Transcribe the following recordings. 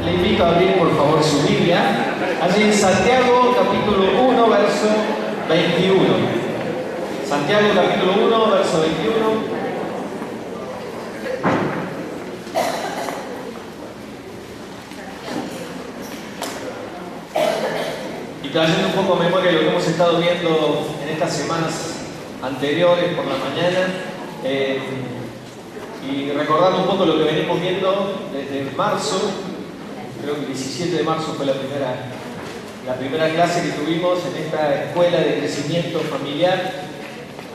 Te invito a abrir por favor su Biblia, allí en Santiago capítulo 1, verso 21. Santiago capítulo 1, verso 21. Y trayendo un poco a memoria lo que hemos estado viendo en estas semanas anteriores por la mañana, y recordando un poco lo que venimos viendo desde marzo, creo que el 17 de marzo fue la primera clase que tuvimos en esta escuela de crecimiento familiar.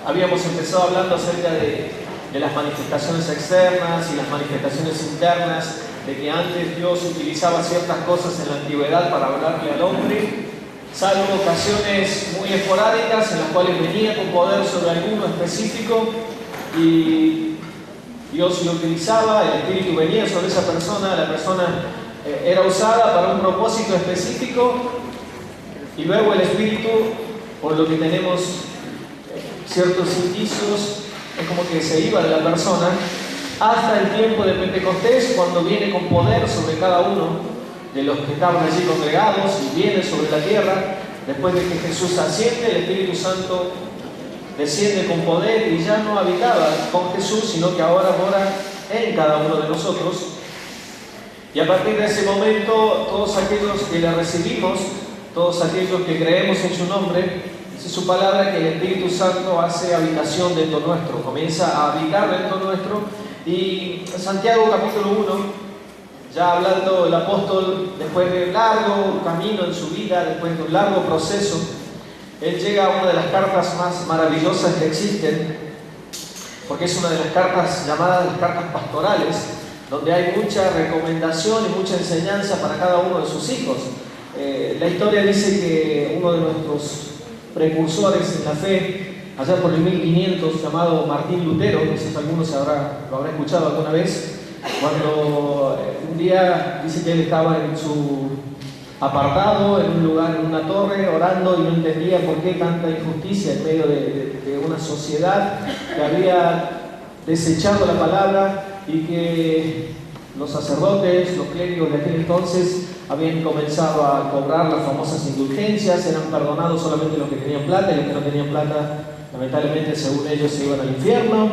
Habíamos empezado hablando acerca de las manifestaciones externas y las manifestaciones internas, de que antes Dios utilizaba ciertas cosas en la antigüedad para hablarle al hombre, salvo ocasiones muy esporádicas en las cuales venía con poder sobre alguno específico y Dios lo utilizaba, el Espíritu venía sobre esa persona, la persona era usada para un propósito específico y luego el Espíritu, por lo que tenemos ciertos indicios, es como que se iba de la persona hasta el tiempo de Pentecostés, cuando viene con poder sobre cada uno de los que estaban allí congregados y viene sobre la tierra. Después de que Jesús asciende, el Espíritu Santo desciende con poder y ya no habitaba con Jesús, sino que ahora mora en cada uno de nosotros. Y a partir de ese momento, todos aquellos que le recibimos, todos aquellos que creemos en su nombre, dice su palabra que el Espíritu Santo hace habitación dentro nuestro, comienza a habitar dentro nuestro. Y Santiago capítulo 1, ya hablando el apóstol, después de un largo camino en su vida, después de un largo proceso, él llega a una de las cartas más maravillosas que existen, porque es una de las cartas llamadas las cartas pastorales, donde hay mucha recomendación y mucha enseñanza para cada uno de sus hijos. La historia dice que uno de nuestros precursores en la fe, allá por el 1500, llamado Martín Lutero, quizás algunos lo habrá escuchado alguna vez, cuando un día dice que él estaba en su apartado, en un lugar, en una torre, orando y no entendía por qué tanta injusticia en medio de una sociedad que había desechado la palabra y que los sacerdotes, los clérigos de aquel entonces habían comenzado a cobrar las famosas indulgencias, eran perdonados solamente los que tenían plata y los que no tenían plata, lamentablemente, según ellos, se iban al infierno.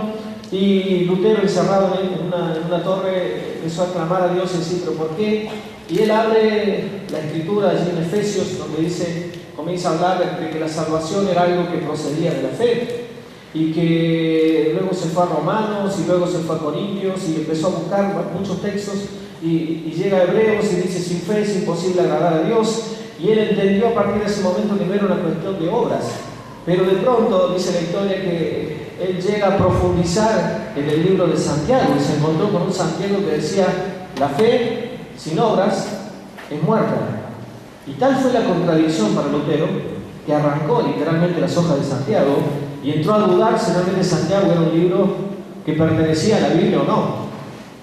Y Lutero, encerrado en una torre, empezó a clamar a Dios y decir, ¿pero por qué? Y él abre la escritura allí en Efesios, donde comienza a hablar de que la salvación era algo que procedía de la fe, y que luego se fue a Romanos, y luego se fue a Corintios, y empezó a buscar muchos textos, y llega a Hebreos y dice, sin fe es imposible agradar a Dios, y él entendió a partir de ese momento que no era una cuestión de obras, pero de pronto dice la historia que él llega a profundizar en el libro de Santiago y se encontró con un Santiago que decía, la fe sin obras es muerta. Y tal fue la contradicción para Lutero que arrancó literalmente las hojas de Santiago y entró a dudar si realmente Santiago era un libro que pertenecía a la Biblia o no,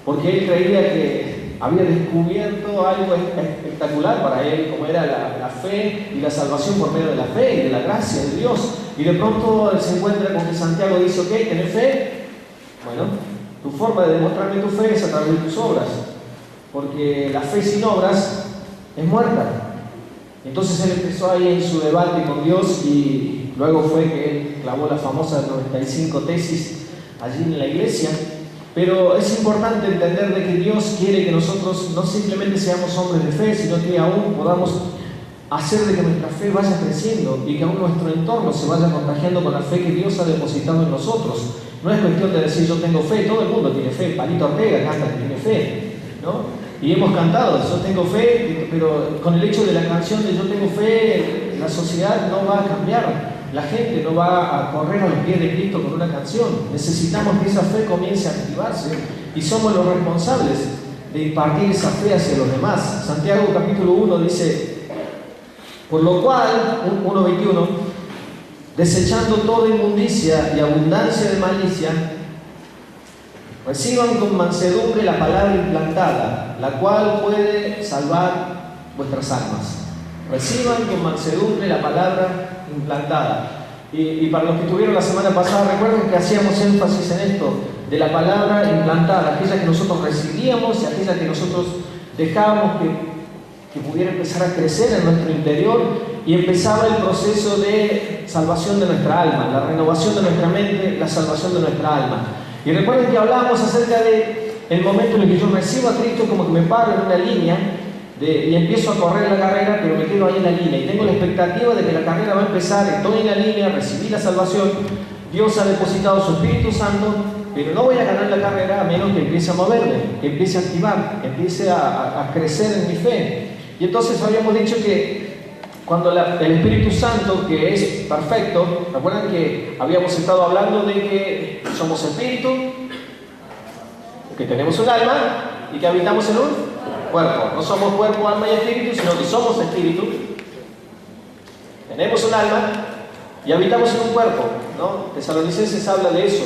porque él creía que había descubierto algo espectacular para él, como era la fe y la salvación por medio de la fe y de la gracia de Dios. Y de pronto él se encuentra con que Santiago dice, ok, ¿tenés fe? Bueno, tu forma de demostrarme tu fe es a través de tus obras, porque la fe sin obras es muerta. Entonces él empezó ahí en su debate con Dios y luego fue que él clavó la famosa 95 tesis allí en la iglesia. Pero es importante entender de que Dios quiere que nosotros no simplemente seamos hombres de fe, sino que aún podamos hacer de que nuestra fe vaya creciendo y que aún nuestro entorno se vaya contagiando con la fe que Dios ha depositado en nosotros. No es cuestión de decir yo tengo fe, todo el mundo tiene fe, Palito Ortega canta que tiene fe, ¿no? Y hemos cantado, yo tengo fe, pero con el hecho de la canción de yo tengo fe, la sociedad no va a cambiar. La gente no va a correr a los pies de Cristo con una canción. Necesitamos que esa fe comience a activarse y somos los responsables de impartir esa fe hacia los demás. Santiago capítulo 1 dice, por lo cual, 1:21, desechando toda inmundicia y abundancia de malicia, reciban con mansedumbre la palabra implantada, la cual puede salvar vuestras almas. Reciban con mansedumbre la palabra implantada. Y para los que estuvieron la semana pasada, recuerden que hacíamos énfasis en esto, de la palabra implantada, aquella que nosotros recibíamos y aquella que nosotros dejábamos que pudiera empezar a crecer en nuestro interior y empezaba el proceso de salvación de nuestra alma, la renovación de nuestra mente, la salvación de nuestra alma. Y recuerden que hablábamos acerca de el momento en el que yo recibo a Cristo, como que me paro en una línea y empiezo a correr la carrera, pero me quedo ahí en la línea y tengo la expectativa de que la carrera va a empezar, estoy en la línea, recibí la salvación, Dios ha depositado su Espíritu Santo, pero no voy a ganar la carrera a menos que empiece a moverme, que empiece a activar, que empiece a crecer en mi fe. Y entonces habíamos dicho que cuando el Espíritu Santo, que es perfecto, recuerdan que habíamos estado hablando de que somos espíritu, que tenemos un alma y que habitamos en un cuerpo. No somos cuerpo, alma y espíritu, sino que somos espíritu. Tenemos un alma y habitamos en un cuerpo, ¿no? Tesalonicenses habla de eso.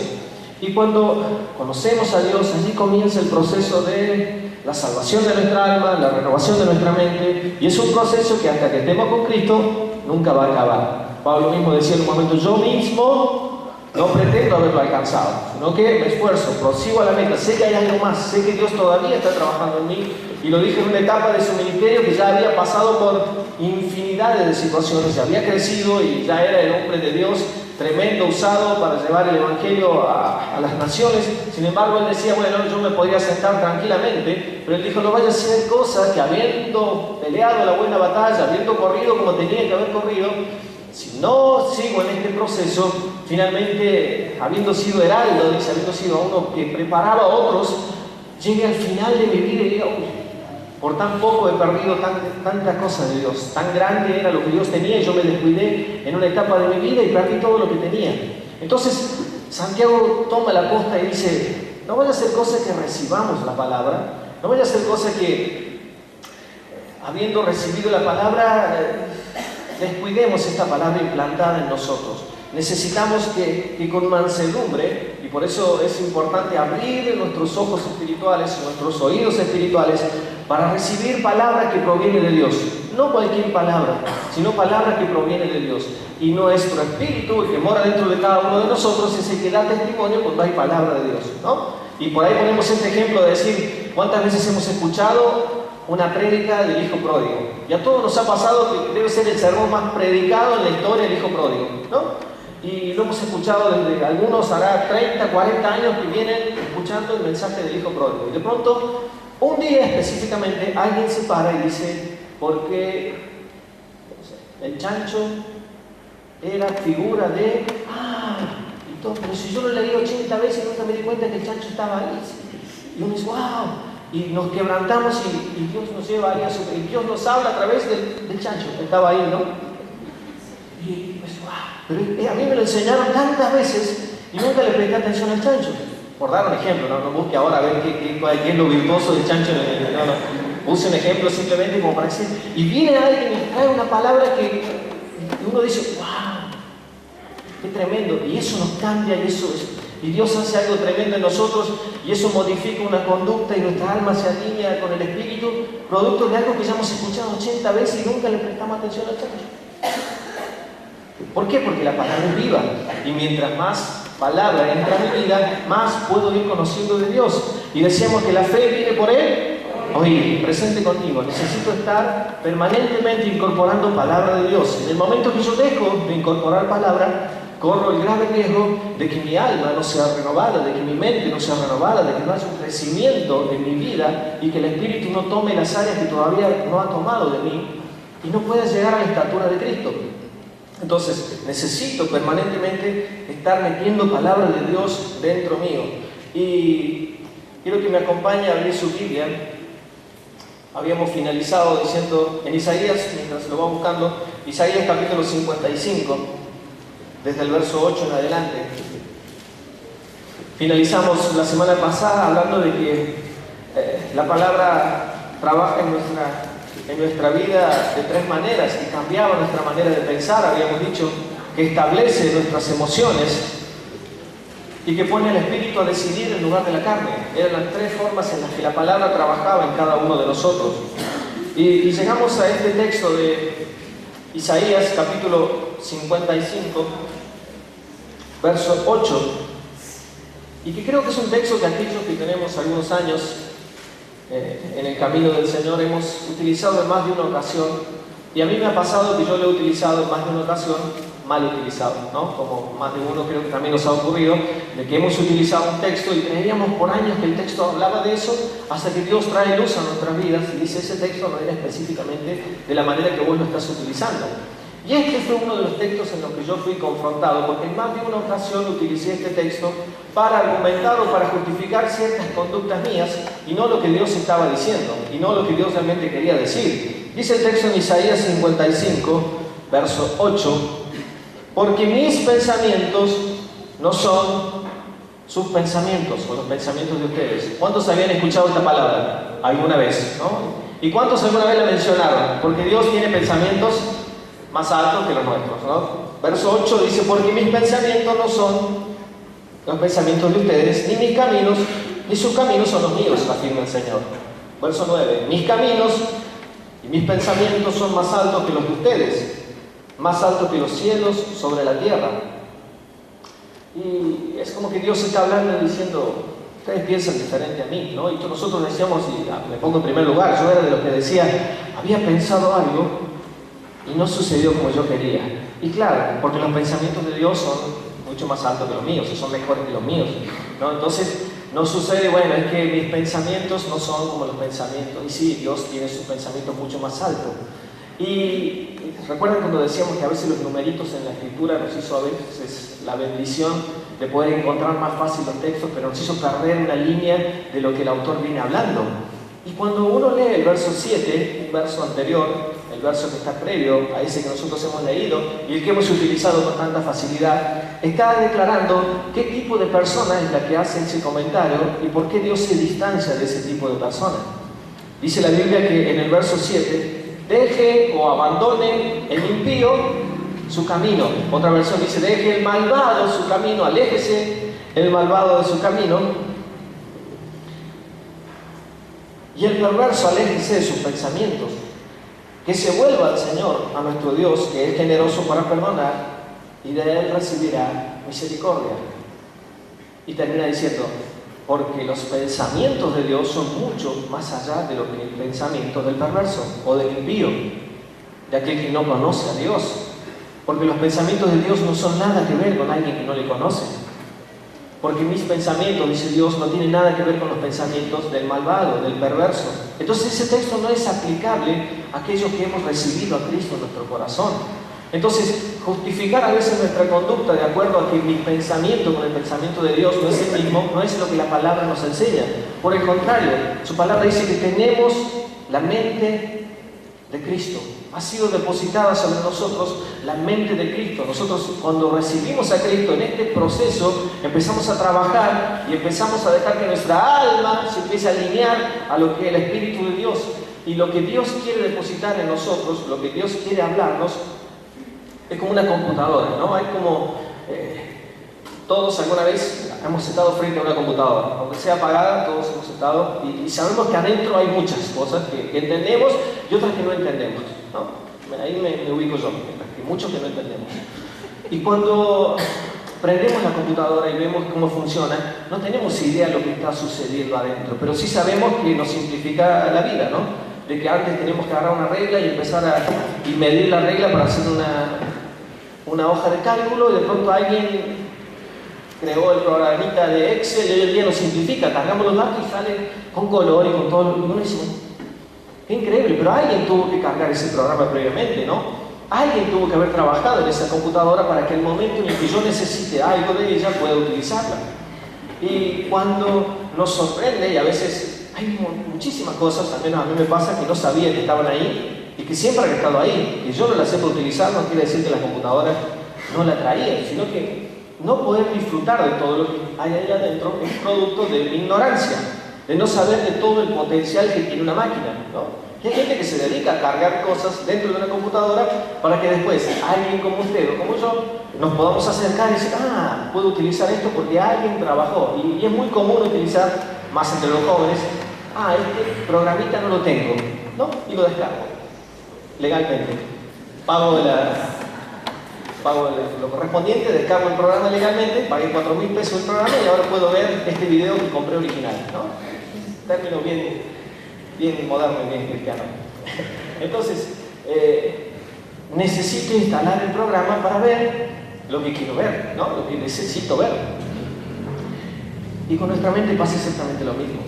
Y cuando conocemos a Dios, allí comienza el proceso de la salvación de nuestra alma, la renovación de nuestra mente, y es un proceso que hasta que estemos con Cristo nunca va a acabar. Pablo mismo decía en un momento: yo mismo no pretendo haberlo alcanzado, sino que me esfuerzo, prosigo a la meta, sé que hay algo más, sé que Dios todavía está trabajando en mí, y lo dije en una etapa de su ministerio que ya había pasado por infinidades de situaciones, ya había crecido y ya era el hombre de Dios tremendo, usado para llevar el Evangelio a las naciones. Sin embargo, él decía: bueno, yo me podría sentar tranquilamente, pero él dijo: no vaya a hacer cosas que, habiendo peleado la buena batalla, habiendo corrido como tenía que haber corrido, si no sigo en este proceso, finalmente, habiendo sido heraldo, dice, habiendo sido uno que preparaba a otros, llegue al final de mi vida y diga: uy, por tan poco he perdido tanta cosa de Dios, tan grande era lo que Dios tenía y yo me descuidé en una etapa de mi vida y perdí todo lo que tenía. Entonces Santiago toma la posta y dice: no vaya a hacer cosas que recibamos la palabra, no vaya a hacer cosas que, habiendo recibido la palabra, descuidemos esta palabra implantada en nosotros. Necesitamos que con mansedumbre, y por eso es importante abrir nuestros ojos espirituales, nuestros oídos espirituales, para recibir palabra que proviene de Dios. No cualquier palabra, sino palabra que proviene de Dios. Y nuestro espíritu, el que mora dentro de cada uno de nosotros, es el que da testimonio cuando hay palabra de Dios, ¿no? Y por ahí ponemos este ejemplo de decir: ¿cuántas veces hemos escuchado una prédica del hijo pródigo? Y a todos nos ha pasado que debe ser el sermón más predicado en la historia del hijo pródigo, ¿no? Y lo hemos escuchado desde algunos, hará 30, 40 años que vienen escuchando el mensaje del hijo pródigo. Y de pronto, un día específicamente, alguien se para y dice: porque el chancho era figura de... y todo, pero si yo lo leí 80 veces y nunca me di cuenta que el chancho estaba ahí. Y uno dice: wow. Y nos quebrantamos y Dios nos lleva ahí y Dios nos habla a través del chancho. Estaba ahí, ¿no? Y pues, wow. Pero a mí me lo enseñaron tantas veces y nunca le presté atención al chancho. Por dar un ejemplo, no busque ahora a ver qué es lo virtuoso del chancho. No. Puse un ejemplo simplemente como para decir. Y viene alguien y trae una palabra que uno dice: wow, qué tremendo. Y eso nos cambia y Dios hace algo tremendo en nosotros y eso modifica una conducta y nuestra alma se alinea con el Espíritu, producto de algo que ya hemos escuchado 80 veces y nunca le prestamos atención al chancho. ¿Por qué? Porque la palabra es viva y mientras más palabra entra en mi vida, más puedo ir conociendo de Dios. Y decíamos que la fe viene por Él. Oye, presente contigo, necesito estar permanentemente incorporando palabra de Dios. En el momento que yo dejo de incorporar palabra, corro el grave riesgo de que mi alma no sea renovada, de que mi mente no sea renovada, de que no haya un crecimiento en mi vida y que el Espíritu no tome las áreas que todavía no ha tomado de mí y no pueda llegar a la estatura de Cristo. Entonces, necesito permanentemente estar metiendo palabra de Dios dentro mío. Y quiero que me acompañe a abrir su Biblia. Habíamos finalizado diciendo en Isaías, mientras lo va buscando, Isaías capítulo 55, desde el verso 8 en adelante. Finalizamos la semana pasada hablando de que la palabra trabaja en nuestra vida de tres maneras y cambiaba nuestra manera de pensar. Habíamos dicho que establece nuestras emociones y que pone al espíritu a decidir en lugar de la carne. Eran las tres formas en las que la palabra trabajaba en cada uno de nosotros. Y llegamos a este texto de Isaías capítulo 55, verso 8, y que creo que es un texto que aquellos que tenemos algunos años en el camino del Señor hemos utilizado en más de una ocasión, y a mí me ha pasado que yo lo he utilizado en más de una ocasión mal utilizado, ¿no? Como más de uno creo que también nos ha ocurrido, de que hemos utilizado un texto y creíamos por años que el texto hablaba de eso, hasta que Dios trae luz a nuestras vidas y dice: ese texto no era específicamente de la manera que vos lo estás utilizando. Y este fue uno de los textos en los que yo fui confrontado, porque en más de una ocasión utilicé este texto para argumentar o para justificar ciertas conductas mías y no lo que Dios estaba diciendo, y no lo que Dios realmente quería decir. Dice el texto en Isaías 55, verso 8: porque mis pensamientos no son sus pensamientos o los pensamientos de ustedes. ¿Cuántos habían escuchado esta palabra alguna vez, no? ¿Y cuántos alguna vez la mencionaron? Porque Dios tiene pensamientos más altos que los nuestros, ¿no? Verso 8 dice: porque mis pensamientos no son los pensamientos de ustedes, ni mis caminos, ni sus caminos son los míos, afirma el Señor. Verso 9: mis caminos y mis pensamientos son más altos que los de ustedes, más altos que los cielos sobre la tierra. Y es como que Dios está hablando y diciendo: ustedes piensan diferente a mí, ¿no? Y nosotros decíamos, y me pongo en primer lugar, yo era de los que decía, había pensado algo y no sucedió como yo quería. Y claro, porque los pensamientos de Dios son mucho más altos que los míos, y son mejores que los míos, ¿no? Entonces, no sucede, bueno, es que mis pensamientos no son como los pensamientos. Y sí, Dios tiene sus pensamientos mucho más altos. Y recuerdan cuando decíamos que a veces los numeritos en la escritura nos hizo a veces la bendición de poder encontrar más fácil los textos, pero nos hizo perder una línea de lo que el autor viene hablando. Y cuando uno lee el verso 7, un verso anterior, el verso que está previo a ese que nosotros hemos leído y el que hemos utilizado con tanta facilidad, está declarando qué tipo de persona es la que hace ese comentario y por qué Dios se distancia de ese tipo de persona. Dice la Biblia que en el verso 7, deje o abandone el impío su camino. Otra versión dice: deje el malvado su camino, aléjese el malvado de su camino. Y el perverso, aléjese de sus pensamientos. Que se vuelva al Señor, a nuestro Dios, que es generoso para perdonar, y de Él recibirá misericordia. Y termina diciendo: porque los pensamientos de Dios son mucho más allá de lo que el pensamiento del perverso o del impío, de aquel que no conoce a Dios. Porque los pensamientos de Dios no son nada que ver con alguien que no le conoce. Porque mis pensamientos, dice Dios, no tienen nada que ver con los pensamientos del malvado, del perverso. Entonces ese texto no es aplicable a aquellos que hemos recibido a Cristo en nuestro corazón. Entonces, justificar a veces nuestra conducta de acuerdo a que mi pensamiento con el pensamiento de Dios no es el mismo, no es lo que la palabra nos enseña. Por el contrario, su palabra dice que tenemos la mente de Cristo. Ha sido depositada sobre nosotros la mente de Cristo. Nosotros, cuando recibimos a Cristo en este proceso, empezamos a trabajar y empezamos a dejar que nuestra alma se empiece a alinear a lo que el Espíritu de Dios y lo que Dios quiere depositar en nosotros, lo que Dios quiere hablarnos. Es como una computadora, ¿no? Hay como todos alguna vez hemos estado frente a una computadora, aunque sea apagada, todos hemos estado y sabemos que adentro hay muchas cosas que entendemos y otras que no entendemos, ¿no? Ahí me ubico yo, que muchos que no entendemos. Y cuando prendemos la computadora y vemos cómo funciona, no tenemos idea de lo que está sucediendo adentro, pero sí sabemos que nos simplifica la vida, ¿no? De que antes teníamos que agarrar una regla y empezar a medir la regla para hacer una hoja de cálculo, y de pronto alguien creó el programita de Excel y hoy en día nos simplifica, cargamos los datos y sale con color y con todo. Y uno dice: qué increíble, pero alguien tuvo que cargar ese programa previamente, ¿no? Alguien tuvo que haber trabajado en esa computadora para que el momento en el que yo necesite algo de ella pueda utilizarla. Y cuando nos sorprende, y a veces hay muchísimas cosas, al menos a mí me pasa, que no sabía que estaban ahí y que siempre han estado ahí, que yo no las sé utilizar, no quiere decir que la computadora no la traía, sino que no poder disfrutar de todo lo que hay ahí adentro es producto de mi ignorancia, de no saber de todo el potencial que tiene una máquina, ¿no? Y hay gente que se dedica a cargar cosas dentro de una computadora para que después alguien como usted o como yo nos podamos acercar y decir: ah, puedo utilizar esto porque alguien trabajó. Y es muy común utilizar, más entre los jóvenes: ah, este programita no lo tengo, ¿no? Y lo descargo legalmente. Pago lo correspondiente, descargo el programa legalmente, pagué 4.000 pesos el programa y ahora puedo ver este video que compré original, ¿no? Término bien bien moderno y bien cristiano. Entonces, necesito instalar el programa para ver lo que quiero ver, ¿no? Lo que necesito ver. Y con nuestra mente pasa exactamente lo mismo.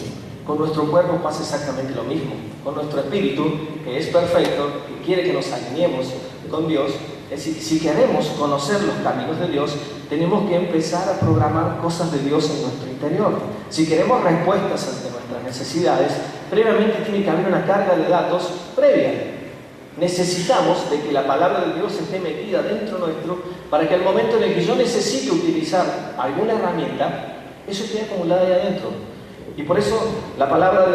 Con nuestro cuerpo pasa exactamente lo mismo. Con nuestro espíritu, que es perfecto, que quiere que nos alineemos con Dios. Es decir, si queremos conocer los caminos de Dios, tenemos que empezar a programar cosas de Dios en nuestro interior. Si queremos respuestas ante nuestras necesidades, previamente tiene que haber una carga de datos previa. Necesitamos de que la palabra de Dios esté metida dentro nuestro para que al momento en el que yo necesite utilizar alguna herramienta, eso esté acumulado ahí adentro. Y por eso la palabra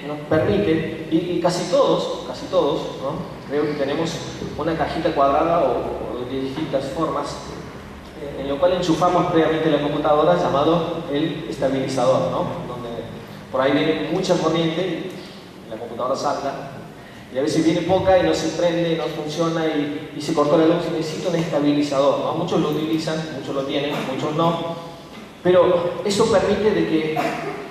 nos permite, y casi todos, ¿no? Creo que tenemos una cajita cuadrada o de distintas formas, en lo cual enchufamos previamente la computadora, llamado el estabilizador, ¿no? Donde por ahí viene mucha corriente y la computadora salta, y a veces viene poca y no se prende, no funciona y se cortó la luz y necesita un estabilizador, ¿no? Muchos lo utilizan, muchos lo tienen, muchos no, pero eso permite de que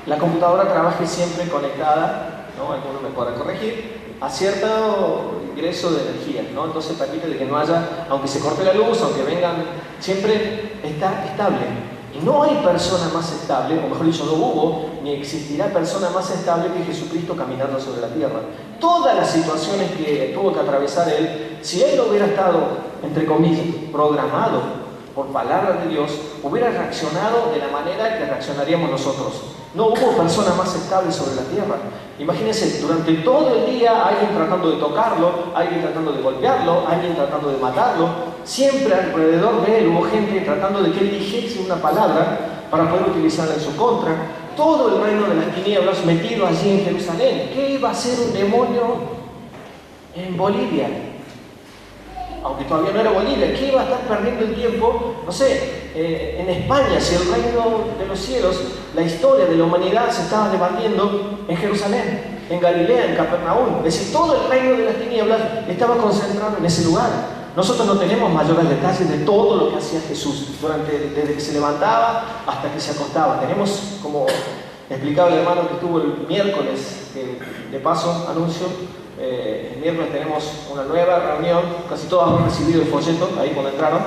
la computadora trabaje siempre conectada, ¿no? Algunos me podrán corregir, a cierto ingreso de energía, ¿no? Entonces permite de que no haya, aunque se corte la luz, aunque vengan, siempre está estable. Y no hay persona más estable, o mejor dicho, no hubo ni existirá persona más estable que Jesucristo caminando sobre la tierra. Todas las situaciones que tuvo que atravesar Él, si Él no hubiera estado, entre comillas, programado por palabra de Dios, hubiera reaccionado de la manera que reaccionaríamos nosotros. No hubo persona más estable sobre la tierra. Imagínense, durante todo el día alguien tratando de tocarlo, alguien tratando de golpearlo, alguien tratando de matarlo. Siempre alrededor de él hubo gente tratando de que él dijese una palabra para poder utilizarla en su contra. Todo el reino de las tinieblas metido allí en Jerusalén. ¿Qué iba a hacer un demonio en Bolivia? Aunque todavía no era Bolivia, ¿qué iba a estar perdiendo el tiempo? No sé, en España, si el reino de los cielos, la historia de la humanidad se estaba debatiendo en Jerusalén, en Galilea, en Capernaum. Es decir, todo el reino de las tinieblas estaba concentrado en ese lugar. Nosotros no tenemos mayores detalles de todo lo que hacía Jesús desde que se levantaba hasta que se acostaba. Tenemos, como explicaba el hermano que estuvo el miércoles, de paso anuncio, el miércoles tenemos una nueva reunión, casi todos han recibido el folleto, ahí cuando entraron,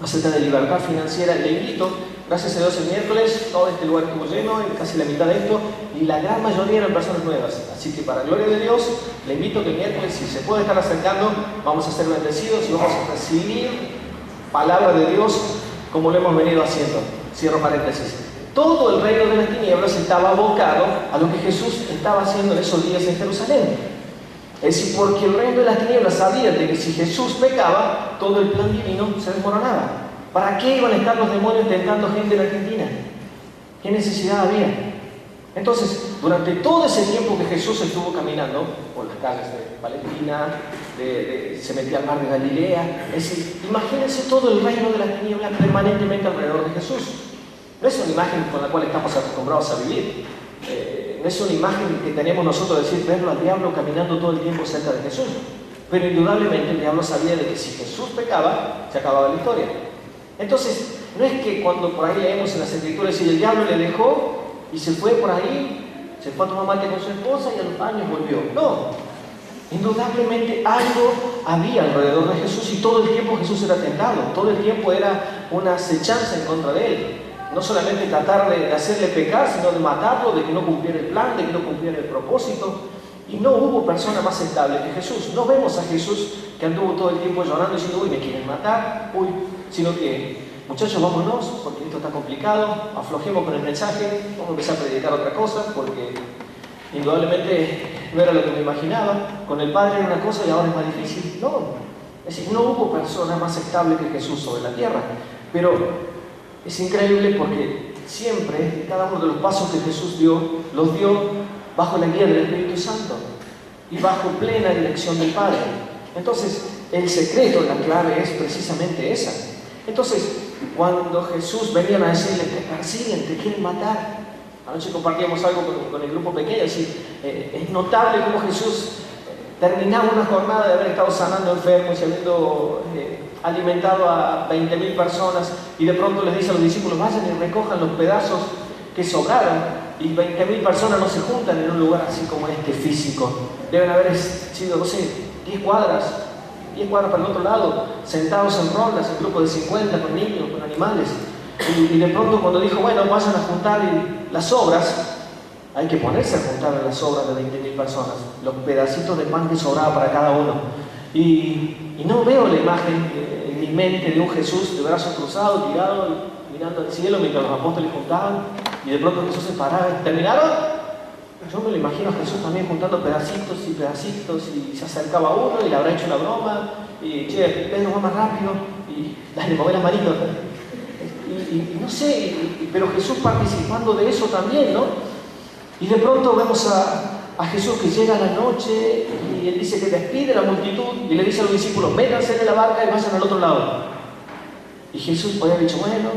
acerca de libertad financiera. Le invito, gracias a Dios el miércoles, todo este lugar estuvo lleno, casi la mitad de esto, y la gran mayoría eran personas nuevas. Así que para gloria de Dios, le invito que el miércoles, si se puede estar acercando, vamos a ser bendecidos y vamos a recibir palabra de Dios como lo hemos venido haciendo. Cierro paréntesis. Todo el reino de las tinieblas estaba abocado a lo que Jesús estaba haciendo en esos días en Jerusalén. Es decir, porque el reino de las tinieblas sabía de que si Jesús pecaba, todo el plan divino se desmoronaba. ¿Para qué iban a estar los demonios tentando gente en Argentina? ¿Qué necesidad había? Entonces, durante todo ese tiempo que Jesús estuvo caminando por las calles de Palestina, se metía al mar de Galilea, es decir, imagínense todo el reino de las tinieblas permanentemente alrededor de Jesús. No es una imagen con la cual estamos acostumbrados a vivir. No es una imagen que tenemos nosotros de decir, verlo al diablo caminando todo el tiempo cerca de Jesús. Pero indudablemente el diablo sabía de que si Jesús pecaba, se acababa la historia. Entonces, no es que cuando por ahí leemos en las Escrituras y el diablo le dejó y se fue por ahí, se fue a tomar mate con su esposa y a los años volvió. No. Indudablemente algo había alrededor de Jesús y todo el tiempo Jesús era tentado. Todo el tiempo era una acechanza en contra de él. No solamente tratar de hacerle pecar, sino de matarlo, de que no cumpliera el plan, de que no cumpliera el propósito. Y no hubo persona más estable que Jesús. No vemos a Jesús que anduvo todo el tiempo llorando diciendo, uy, me quieren matar, uy, sino que, muchachos, vámonos, porque esto está complicado, aflojemos con el mensaje, vamos a empezar a predicar otra cosa, porque indudablemente no era lo que me imaginaba. Con el Padre era una cosa y ahora es más difícil. No, es decir, no hubo persona más estable que Jesús sobre la tierra. Pero es increíble porque siempre, cada uno de los pasos que Jesús dio, los dio bajo la guía del Espíritu Santo y bajo plena dirección del Padre. Entonces, el secreto, la clave es precisamente esa. Entonces, cuando Jesús venía a decirle, te persiguen, te quieren matar. Anoche compartíamos algo con el grupo pequeño, es decir, es notable cómo Jesús terminaba una jornada de haber estado sanando enfermos y habiendo alimentado a 20.000 personas, y de pronto les dice a los discípulos, vayan y recojan los pedazos que sobraron. y 20.000 personas no se juntan en un lugar así como este físico. Deben haber sido, no sé, 10 cuadras para el otro lado, sentados en rondas, en grupos de 50, con niños, con animales. Y de pronto cuando dijo, bueno, vayan a juntar las obras, hay que ponerse a juntar las obras de 20.000 personas, los pedacitos de pan que sobraba para cada uno. Y no veo la imagen en mi mente de un Jesús de brazos cruzados, tirado, mirando al cielo mientras los apóstoles juntaban, y de pronto Jesús se paraba. ¿Terminaron? Yo me lo imagino a Jesús también juntando pedacitos y pedacitos, y se acercaba a uno y le habrá hecho una broma, y che, Pedro va más rápido, y dale, mover las manitos. Y no sé, pero Jesús participando de eso también, ¿no? Y de pronto vemos a Jesús que llega a la noche y él dice que despide a la multitud y le dice a los discípulos, métanse en la barca y vayan al otro lado. Y Jesús podría haber dicho, bueno,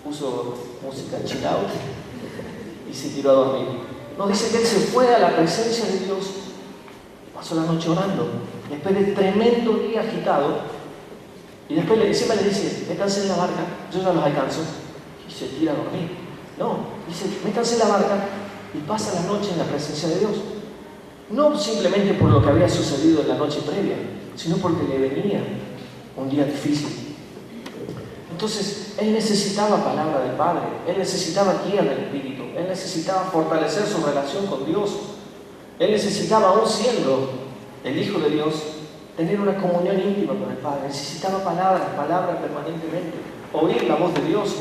puso música chill out y se tiró a dormir. No, dice que él se fue a la presencia de Dios y pasó la noche orando. Después de tremendo día agitado, y después encima le dice, métanse en la barca, yo ya los alcanzo, y se tira a dormir. No, dice, métanse en la barca y pasa la noche en la presencia de Dios. No simplemente por lo que había sucedido en la noche previa, sino porque le venía un día difícil. Entonces, él necesitaba palabra del Padre, él necesitaba guía del Espíritu, él necesitaba fortalecer su relación con Dios, él necesitaba, aún siendo el Hijo de Dios, tener una comunión íntima con el Padre. Necesitaba palabras permanentemente, oír la voz de Dios.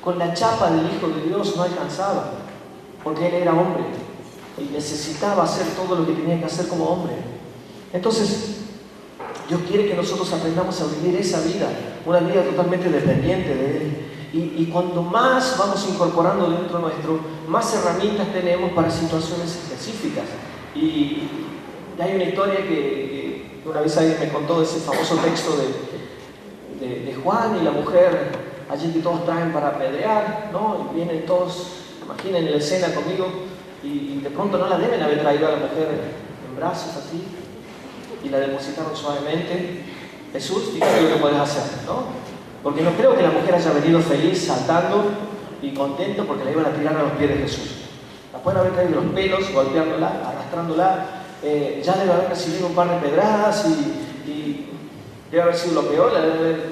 Con la chapa del Hijo de Dios no alcanzaba, porque él era hombre y necesitaba hacer todo lo que tenía que hacer como hombre. Entonces, Dios quiere que nosotros aprendamos a vivir esa vida, una vida totalmente dependiente de Él. Y cuanto más vamos incorporando dentro nuestro, más herramientas tenemos para situaciones específicas. Y hay una historia que una vez alguien me contó, ese famoso texto de Juan y la mujer, allí que todos traen para apedrear, ¿no? Y vienen todos, imaginen la escena conmigo, y de pronto no la deben haber traído a la mujer en brazos así, y la depositaron suavemente. Jesús, dígame lo que puedes hacer, ¿no? Porque no creo que la mujer haya venido feliz, saltando y contento porque la iban a tirar a los pies de Jesús. La pueden haber caído los pelos, golpeándola, arrastrándola, ya debe haber recibido un par de pedradas y debe haber sido lo peor, la debe haber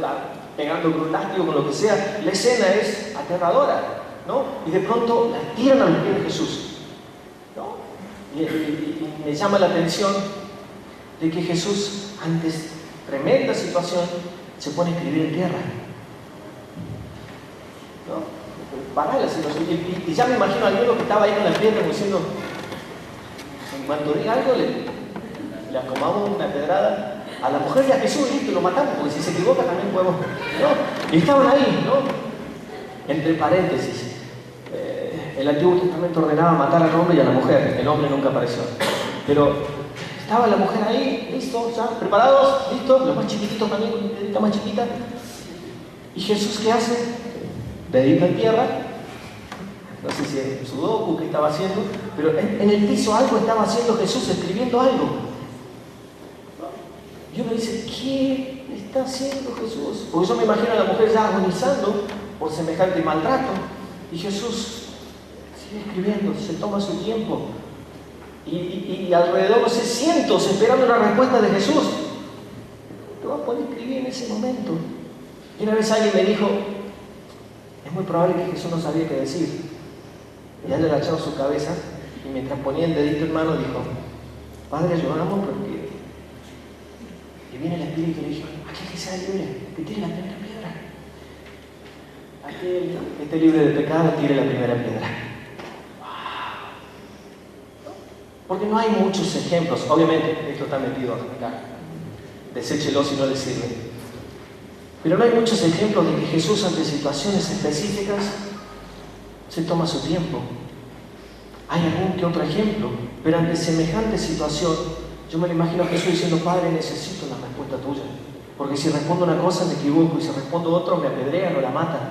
pegando con un látigo, con lo que sea. La escena es aterradora, ¿no? Y de pronto la tiran a los pies de Jesús, ¿no? Y me llama la atención de que Jesús, ante tremenda situación, se pone a escribir en tierra, ¿no? Para la situación. Y ya me imagino a alguno que estaba ahí con la piedra diciendo, en cuanto diga algo, le acomodamos una pedrada a la mujer y a Jesús, listo, lo matamos, porque si se equivoca también podemos, ¿no? Y estaban ahí, ¿no? Entre paréntesis, el Antiguo Testamento ordenaba matar al hombre y a la mujer, el hombre nunca apareció, pero estaba la mujer ahí, listo, ya, preparados, listo, los más chiquititos también, con una dedita más chiquita. ¿Y Jesús qué hace? Dedito en tierra, no sé si es sudoku que estaba haciendo, pero en el piso algo estaba haciendo Jesús, escribiendo algo. Y uno dice, ¿qué está haciendo Jesús? Porque yo me imagino a la mujer ya agonizando por semejante maltrato, y Jesús sigue escribiendo, se toma su tiempo. Y alrededor, no sé, cientos esperando una respuesta de Jesús. Te vas a poder escribir en ese momento. Y una vez alguien me dijo, es muy probable que Jesús no sabía qué decir. Y él le agachó su cabeza y mientras ponía el dedito en mano dijo, Padre, ayúdanos porque... Y viene el Espíritu y le dijo, aquel que sea libre, que tire la primera piedra. Aquel que esté libre de pecado, tire la primera piedra. Porque no hay muchos ejemplos, obviamente, esto está metido acá, deséchelo si no le sirve. Pero no hay muchos ejemplos de que Jesús ante situaciones específicas se toma su tiempo. Hay algún que otro ejemplo, pero ante semejante situación, yo me lo imagino a Jesús diciendo, Padre, necesito la respuesta tuya. Porque si respondo una cosa me equivoco, y si respondo otra me apedrean o la matan.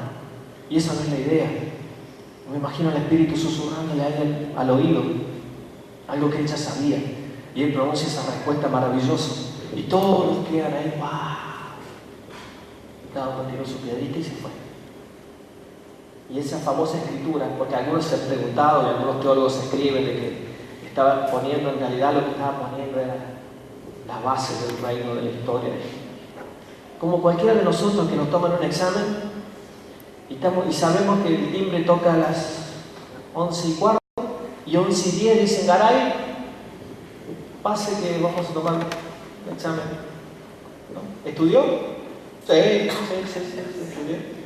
Y esa no es la idea. Me imagino al Espíritu susurrándole a él al oído algo que él ya sabía, y él pronuncia esa respuesta maravillosa, y todos quedan ahí, ¡wow! Cada uno tiró su piedrita y se fue. Y esa famosa escritura, porque algunos se han preguntado y algunos teólogos escriben de que estaba poniendo, en realidad lo que estaba poniendo era la base del reino de la historia. Como cualquiera de nosotros que nos toman un examen y sabemos que el timbre toca a las 11:15 y 11:10 dicen, Garay, pase que vamos a tomar el examen. ¿No? ¿Estudió? Sí, estudié.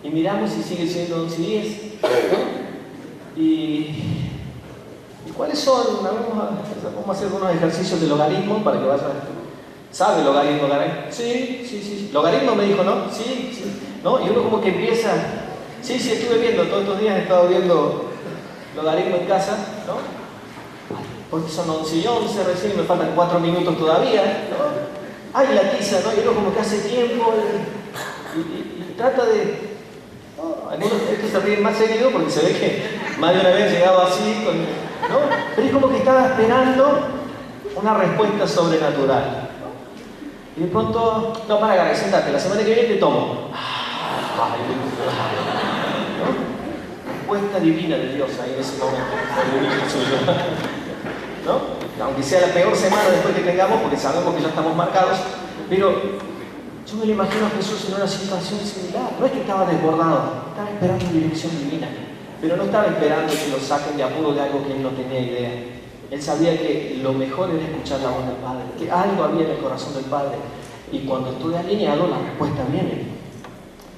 Y miramos y sigue siendo 11:10. ¿No? ¿Y cuáles son? Vamos a hacer unos ejercicios de logaritmo para que vaya. ¿Sabe logaritmo, Garay? Sí. ¿Logaritmo me dijo, no? Sí. ¿No? Y uno como que empieza. Sí, estuve viendo, todos estos días he estado viendo logaritmo en casa, ¿no? Porque son 11:11 recién, me faltan 4 minutos todavía, ¿no? Ay, la tiza, ¿no? Y uno como que hace tiempo y trata de. ¿No? Algunos estos se ríen más seguido porque se ve que más de una vez llegaba así, ¿no? Pero es como que estaba esperando una respuesta sobrenatural. ¿No? Y de pronto, no, para Garay, sentate, la semana que viene te tomo. ¿No? Respuesta divina de Dios ahí en ese momento. ¿No? Aunque sea la peor semana después que tengamos, porque sabemos que ya estamos marcados, pero yo me lo imagino a Jesús en una situación similar. No es que estaba desbordado, estaba esperando dirección divina, pero no estaba esperando que lo saquen de apuro de algo que él no tenía idea. Él sabía que lo mejor era escuchar la voz del Padre, que algo había en el corazón del Padre, y cuando estoy alineado, la respuesta viene.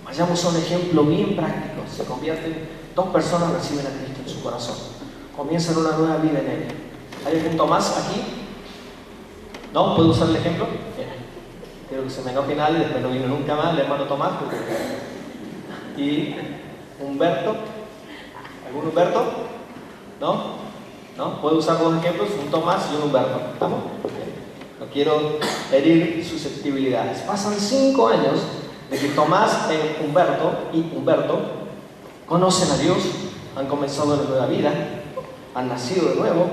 Vayamos a un ejemplo bien práctico. Se convierten, 2 personas reciben a Cristo en su corazón, comienzan una nueva vida en él. ¿Hay algún Tomás aquí? ¿No? ¿Puedo usar el ejemplo? Bien. Quiero que se me enoje nadie, después no vino nunca más el hermano Tomás. Y Humberto. ¿Algún Humberto? ¿No? ¿Puedo usar 2 ejemplos? Un Tomás y un Humberto. ¿Estamos? Bien. No quiero herir susceptibilidades. Pasan 5 años de que Tomás y Humberto conocen a Dios, han comenzado una nueva vida, han nacido de nuevo.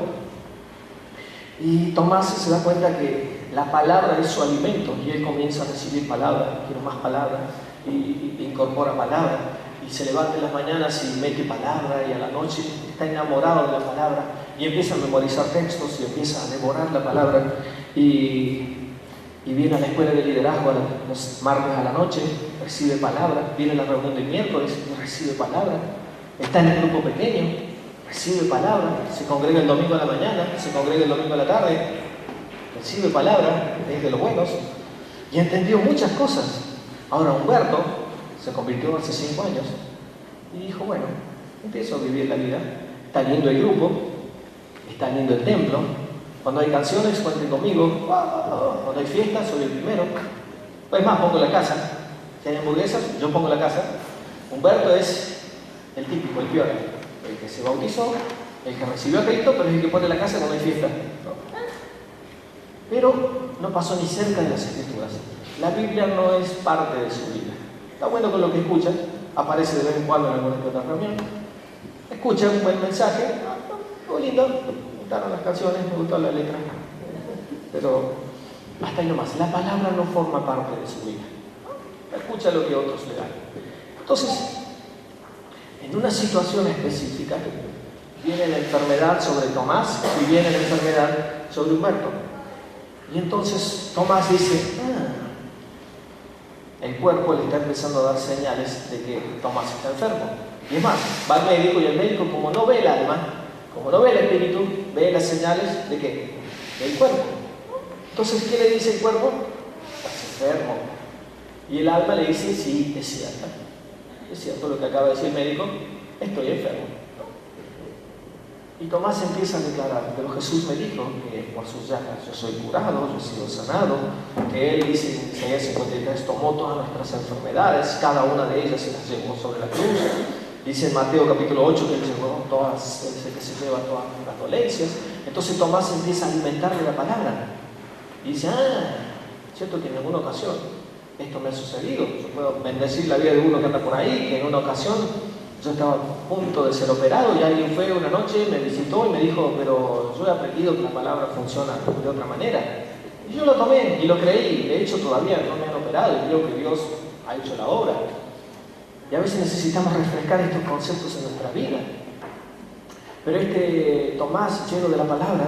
Y Tomás se da cuenta que la palabra es su alimento y él comienza a recibir palabra, quiero más palabra, y incorpora palabra, y se levanta en las mañanas y mete palabra, y a la noche está enamorado de la palabra, y empieza a memorizar textos y empieza a devorar la palabra, y viene a la escuela de liderazgo los martes a la noche, recibe palabra, viene a la reunión del miércoles y recibe palabra, está en el grupo pequeño, recibe palabra, se congrega el domingo a la mañana, se congrega el domingo a la tarde, recibe palabra, es de los buenos, y entendió muchas cosas. Ahora Humberto se convirtió hace 5 años y dijo, bueno, empiezo a vivir la vida, está yendo el grupo, está yendo el templo, cuando hay canciones, cuenten conmigo, cuando hay fiestas, soy el primero, pues más, pongo la casa, si hay hamburguesas, yo pongo la casa. Humberto es el típico, el peor. El que se bautizó, el que recibió a Cristo, pero es el que pone la casa cuando hay fiesta. ¿No? Pero no pasó ni cerca de las Escrituras. La Biblia no es parte de su vida. Está bueno con lo que escucha, aparece de vez en cuando en alguna que otra reunión. Escucha un buen mensaje, muy lindo, me gustaron las canciones, me gustó la letra. Pero hasta ahí nomás, la palabra no forma parte de su vida. Escucha lo que otros le dan. Entonces, en una situación específica, viene la enfermedad sobre Tomás y viene la enfermedad sobre Humberto. Y entonces Tomás dice, el cuerpo le está empezando a dar señales de que Tomás está enfermo. Y es más, va al médico y el médico, como no ve el alma, como no ve el espíritu, ve las señales de ¿qué? Del cuerpo. Entonces, ¿qué le dice el cuerpo? Estás enfermo. Y el alma le dice, sí, es cierto. Es cierto lo que acaba de decir el médico, estoy enfermo. Y Tomás empieza a declarar, pero Jesús me dijo que por sus llagas yo soy curado, yo he sido sanado, que Él dice en Isaías 53, tomó todas nuestras enfermedades, cada una de ellas se las llevó sobre la cruz. Dice en Mateo capítulo 8 que Él llevó todas, Él es el que se lleva todas las dolencias. Entonces Tomás empieza a alimentarle la palabra. Y dice, cierto que en alguna ocasión esto me ha sucedido. Yo puedo bendecir la vida de uno que anda por ahí, que en una ocasión yo estaba a punto de ser operado y alguien fue una noche, me visitó y me dijo, pero yo he aprendido que la palabra funciona de otra manera. Y yo lo tomé y lo creí. De hecho, todavía no me han operado y creo que Dios ha hecho la obra. Y a veces necesitamos refrescar estos conceptos en nuestra vida. Pero este Tomás, lleno de la palabra,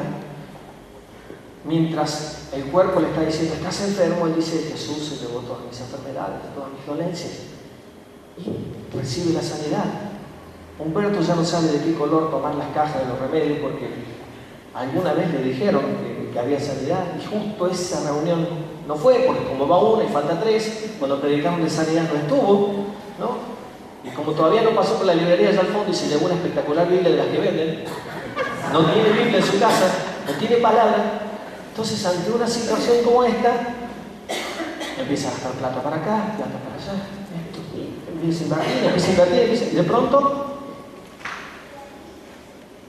mientras el cuerpo le está diciendo, estás enfermo, él dice, Jesús se llevó todas mis enfermedades, todas mis dolencias. Y recibe la sanidad. Humberto ya no sabe de qué color tomar las cajas de los remedios porque alguna vez le dijeron que había sanidad y justo esa reunión no fue, porque como va una y falta tres, cuando predicaron de sanidad no estuvo, ¿no? Y como todavía no pasó por la librería allá al fondo y se llevó una espectacular Biblia de las que venden, no tiene Biblia en su casa, no tiene palabra, entonces ante una situación como esta, empieza a gastar plata para acá, plata para allá, empieza a invertir, y de pronto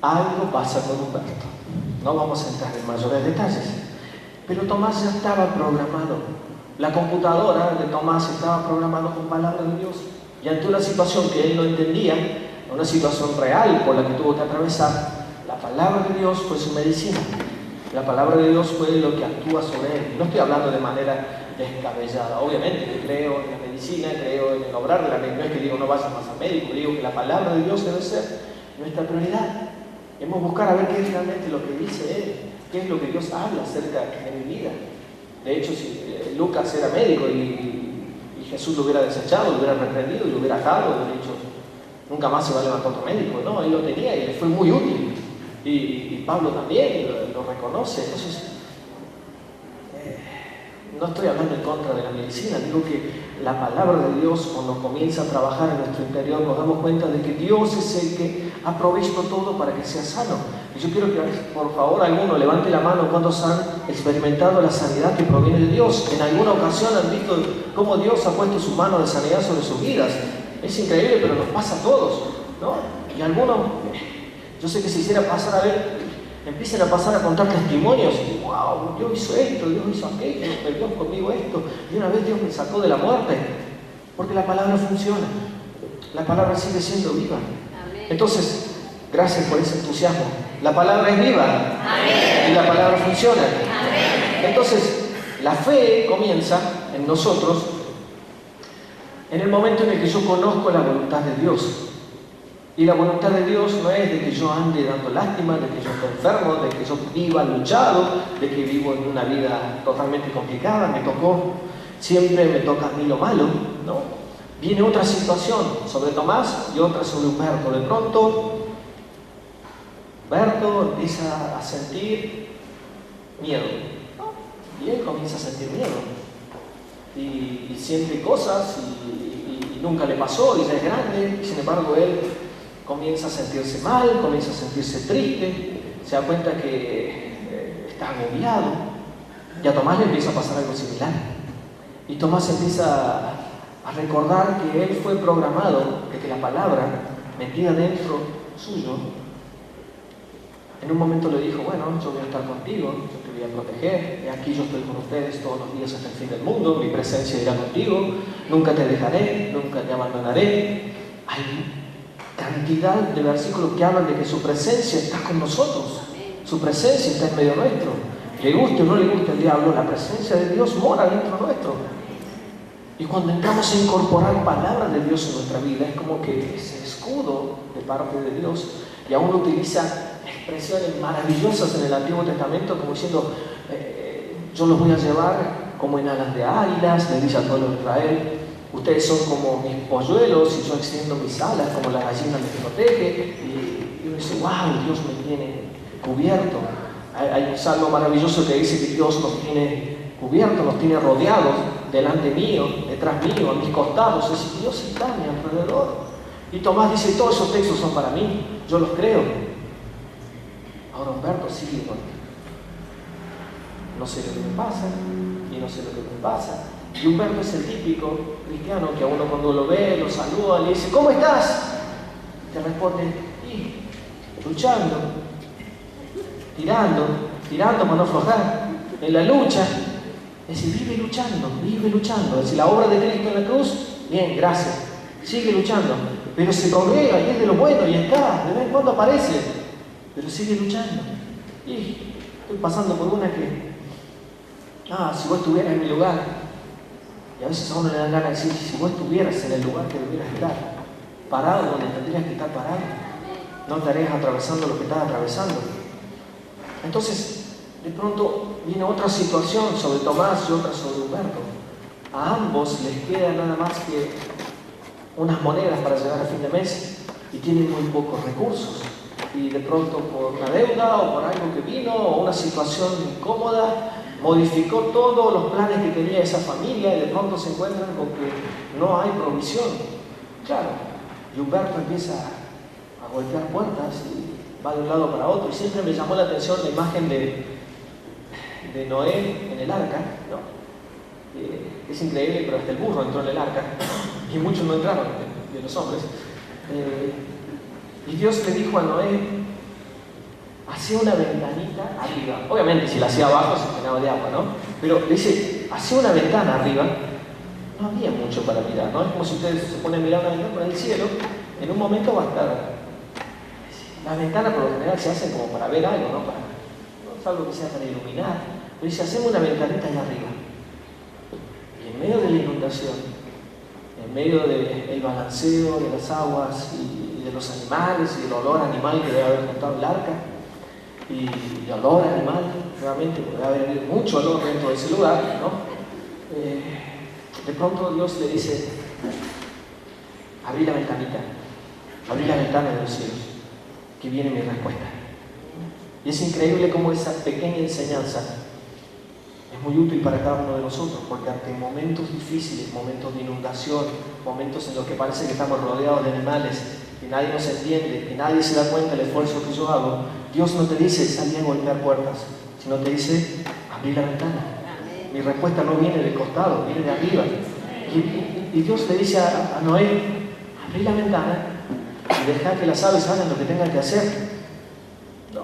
algo pasa con Humberto. No vamos a entrar en mayores detalles, pero Tomás ya estaba programado. La computadora de Tomás estaba programada con palabra de Dios. Y ante una situación que él no entendía, una situación real por la que tuvo que atravesar, la palabra de Dios fue su medicina. La palabra de Dios fue lo que actúa sobre él. No estoy hablando de manera descabellada. Obviamente que creo en la medicina, creo en el obrar de la medicina. No es que digo no vayas más al médico, digo que la palabra de Dios debe ser nuestra prioridad. Hemos de buscar a ver qué es realmente lo que dice él, qué es lo que Dios habla acerca de mi vida. De hecho, si Lucas era médico y Jesús lo hubiera desechado, lo hubiera reprendido, lo hubiera atado, lo hubiera dicho, nunca más se va a levantar otro médico. No, él lo tenía y le fue muy útil. Y Pablo también lo reconoce. Entonces, no estoy hablando en contra de la medicina, digo que la palabra de Dios, cuando comienza a trabajar en nuestro interior, nos damos cuenta de que Dios es el que ha provisto todo para que sea sano. Y yo quiero que, por favor, alguno levante la mano cuando han experimentado la sanidad que proviene de Dios. En alguna ocasión han visto cómo Dios ha puesto su mano de sanidad sobre sus vidas. Es increíble, pero nos pasa a todos, ¿no? Y algunos, yo sé que si hiciera pasar a ver, empiecen a pasar a contar testimonios y wow, Dios hizo esto, Dios hizo aquello, Dios conmigo esto, y una vez Dios me sacó de la muerte, porque la palabra funciona, la palabra sigue siendo viva. Amén. Entonces, gracias por ese entusiasmo. La palabra es viva. Amén. Y la palabra funciona. Amén. Entonces, la fe comienza en nosotros en el momento en el que yo conozco la voluntad de Dios. Y la voluntad de Dios no es de que yo ande dando lástima, de que yo esté enfermo, de que yo viva luchado, de que vivo en una vida totalmente complicada. Siempre me toca a mí lo malo, ¿no? Viene otra situación sobre Tomás y otra sobre Humberto. De pronto, Humberto empieza a sentir miedo, ¿no? Y él comienza a sentir miedo. Y siente cosas y nunca le pasó, y ya es grande, y sin embargo él comienza a sentirse mal, comienza a sentirse triste, se da cuenta que está agobiado, y a Tomás le empieza a pasar algo similar. Y Tomás empieza a recordar que él fue programado, que la palabra metida dentro suyo, en un momento le dijo, bueno, yo voy a estar contigo, yo te voy a proteger, aquí yo estoy con ustedes todos los días hasta el fin del mundo, mi presencia irá contigo, nunca te dejaré, nunca te abandonaré. Hay cantidad de versículos que hablan de que su presencia está con nosotros, su presencia está en medio nuestro. Le guste o no le guste al diablo, la presencia de Dios mora dentro nuestro. Y cuando entramos a incorporar palabras de Dios en nuestra vida, es como que ese escudo de parte de Dios, y aún utiliza expresiones maravillosas en el Antiguo Testamento, como diciendo, yo los voy a llevar como en alas de águilas, le dice al pueblo de Israel. Ustedes son como mis polluelos y yo extiendo mis alas como la gallina les protege. Y uno dice, wow, Dios me tiene cubierto. Hay un salmo maravilloso que dice que Dios nos tiene cubiertos, nos tiene rodeados, delante mío, detrás mío, a mis costados. Es decir, Dios está a mi alrededor. Y Tomás dice, todos esos textos son para mí, yo los creo. Ahora Humberto sigue con no sé lo que me pasa, y no sé lo que me pasa. Y Humberto es el típico cristiano que a uno cuando lo ve, lo saluda, le dice, ¿cómo estás? Y te responde, luchando, tirando para no aflojar, en la lucha. Es decir, vive luchando. Es decir, la obra de Cristo en la cruz, bien, gracias, sigue luchando. Pero se congrega y es de lo bueno y está, de vez en cuando aparece, pero sigue luchando. Y estoy pasando por una que, si vos estuvieras en mi lugar, y Y a veces a uno le dan ganas de decir, si vos estuvieras en el lugar que debieras estar, parado donde tendrías que estar parado, no estarías atravesando lo que estás atravesando. Entonces, de pronto viene otra situación sobre Tomás y otra sobre Humberto. A ambos les queda nada más que unas monedas para llegar a fin de mes y tienen muy pocos recursos. Y de pronto por una deuda o por algo que vino o una situación incómoda, modificó todos los planes que tenía esa familia y de pronto se encuentran con que no hay provisión. Claro, y Humberto empieza a golpear puertas y va de un lado para otro. Y siempre me llamó la atención la imagen de Noé en el arca, ¿no? Es increíble, pero hasta el burro entró en el arca y muchos no entraron de los hombres. Y Dios le dijo a Noé, hacía una ventanita arriba. Obviamente si la hacía abajo se llenaba de agua, ¿no? Pero le dice, hacía una ventana arriba. No había mucho para mirar, ¿no? Es como si ustedes se ponen a mirar una ventana por el cielo, en un momento va a estar. Las ventanas por lo general se hacen como para ver algo, no es algo que sea para iluminar. Pero dice, hacemos una ventanita allá arriba. Y en medio de la inundación, en medio del balanceo de las aguas y de los animales y el olor animal que debe haber juntado el arca, y el olor animal, realmente debe haber mucho olor dentro de ese lugar, ¿no? De pronto Dios le dice, abrí la ventanita, abrí la ventana de los cielos, que viene mi respuesta. Y es increíble cómo esa pequeña enseñanza es muy útil para cada uno de nosotros, porque ante momentos difíciles, momentos de inundación, momentos en los que parece que estamos rodeados de animales, que nadie nos entiende, que nadie se da cuenta del esfuerzo que yo hago, Dios no te dice salí a golpear puertas, sino te dice abrí la ventana. Mi respuesta no viene del costado, viene de arriba. Y Dios le dice a Noé, abrí la ventana y deja que las aves hagan lo que tengan que hacer. No,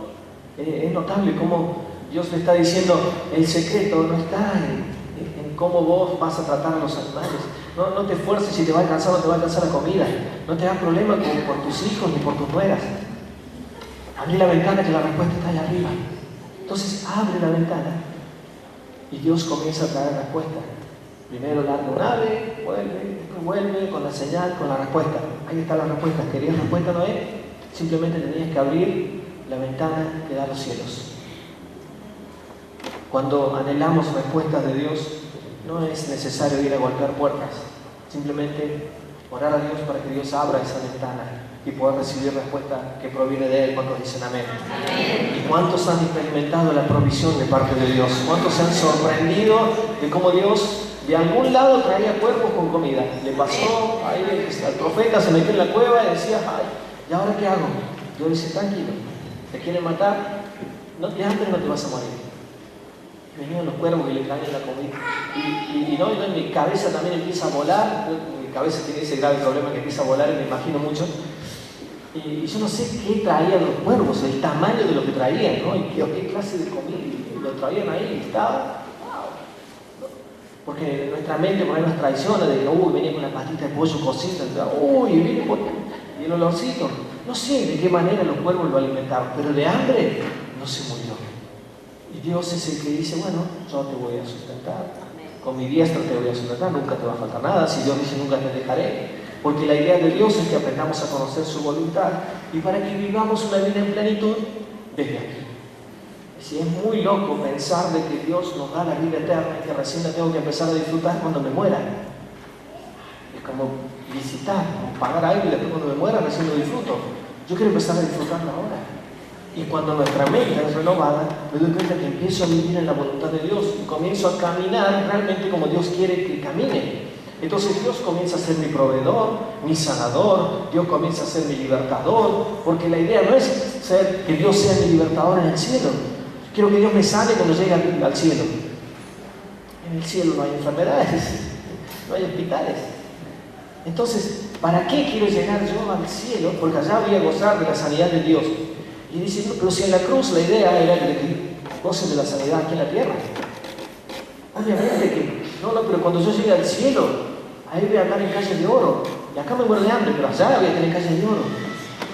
es notable cómo Dios le está diciendo, el secreto no está en cómo vos vas a tratar a los animales. No te esfuerces si te va a alcanzar o no te va a alcanzar la comida. No te hagas problema por tus hijos ni por tus nueras. Abrí la ventana que la respuesta está allá arriba. Entonces abre la ventana y Dios comienza a traer respuesta. Primero larga un ave, después vuelve con la señal, con la respuesta. Ahí está la respuesta. ¿Querías respuesta, Noé? Simplemente tenías que abrir la ventana que da a los cielos. Cuando anhelamos respuestas de Dios, no es necesario ir a golpear puertas. Simplemente orar a Dios para que Dios abra esa ventana y poder recibir respuesta que proviene de Él. ¿Cuántos dicen amén? ¿Y cuántos han experimentado la provisión de parte de Dios? ¿Cuántos se han sorprendido de cómo Dios de algún lado traía cuerpos con comida? Le pasó, ahí al profeta se metió en la cueva y decía, ay, ¿y ahora qué hago? Dios dice, tranquilo, te quieren matar, de hambre no te vas a morir. Venían los cuervos que le traían la comida. Y mi cabeza también empieza a volar. Mi cabeza tiene ese grave problema que empieza a volar y me imagino mucho. Y yo no sé qué traían los cuervos, el tamaño de lo que traían, ¿no? Y qué clase de comida. Y lo traían ahí y estaba. ¡Wow! Porque nuestra mente por ahí nos traiciona de que, venía con la patita de pollo cocida. Viene por. Y el olorcito. No sé de qué manera los cuervos lo alimentaban, pero de hambre no se murió. Y Dios es el que dice, bueno, yo te voy a sustentar, con mi diestra te voy a sustentar, nunca te va a faltar nada, si Dios dice nunca te dejaré, porque la idea de Dios es que aprendamos a conocer su voluntad y para que vivamos una vida en plenitud desde aquí. Si es muy loco pensar de que Dios nos da la vida eterna y que recién la tengo que empezar a disfrutar cuando me muera. Es como visitar, como pagar algo y después cuando me muera recién lo disfruto. Yo quiero empezar a disfrutarlo ahora. Y cuando nuestra mente es renovada, me doy cuenta que empiezo a vivir en la voluntad de Dios y comienzo a caminar realmente como Dios quiere que camine. Entonces Dios comienza a ser mi proveedor, mi sanador, Dios comienza a ser mi libertador, porque la idea no es que Dios sea mi libertador en el cielo. Quiero que Dios me sane cuando llegue al cielo. En el cielo no hay enfermedades, no hay hospitales. Entonces, ¿para qué quiero llegar yo al cielo? Porque allá voy a gozar de la sanidad de Dios. Y dice, no, pero si en la cruz la idea era que gocen de la sanidad aquí en la tierra. Obviamente que, pero cuando yo llegue al cielo, ahí voy a andar en calles de oro. Y acá me muero de hambre, pero allá voy a tener calles de oro.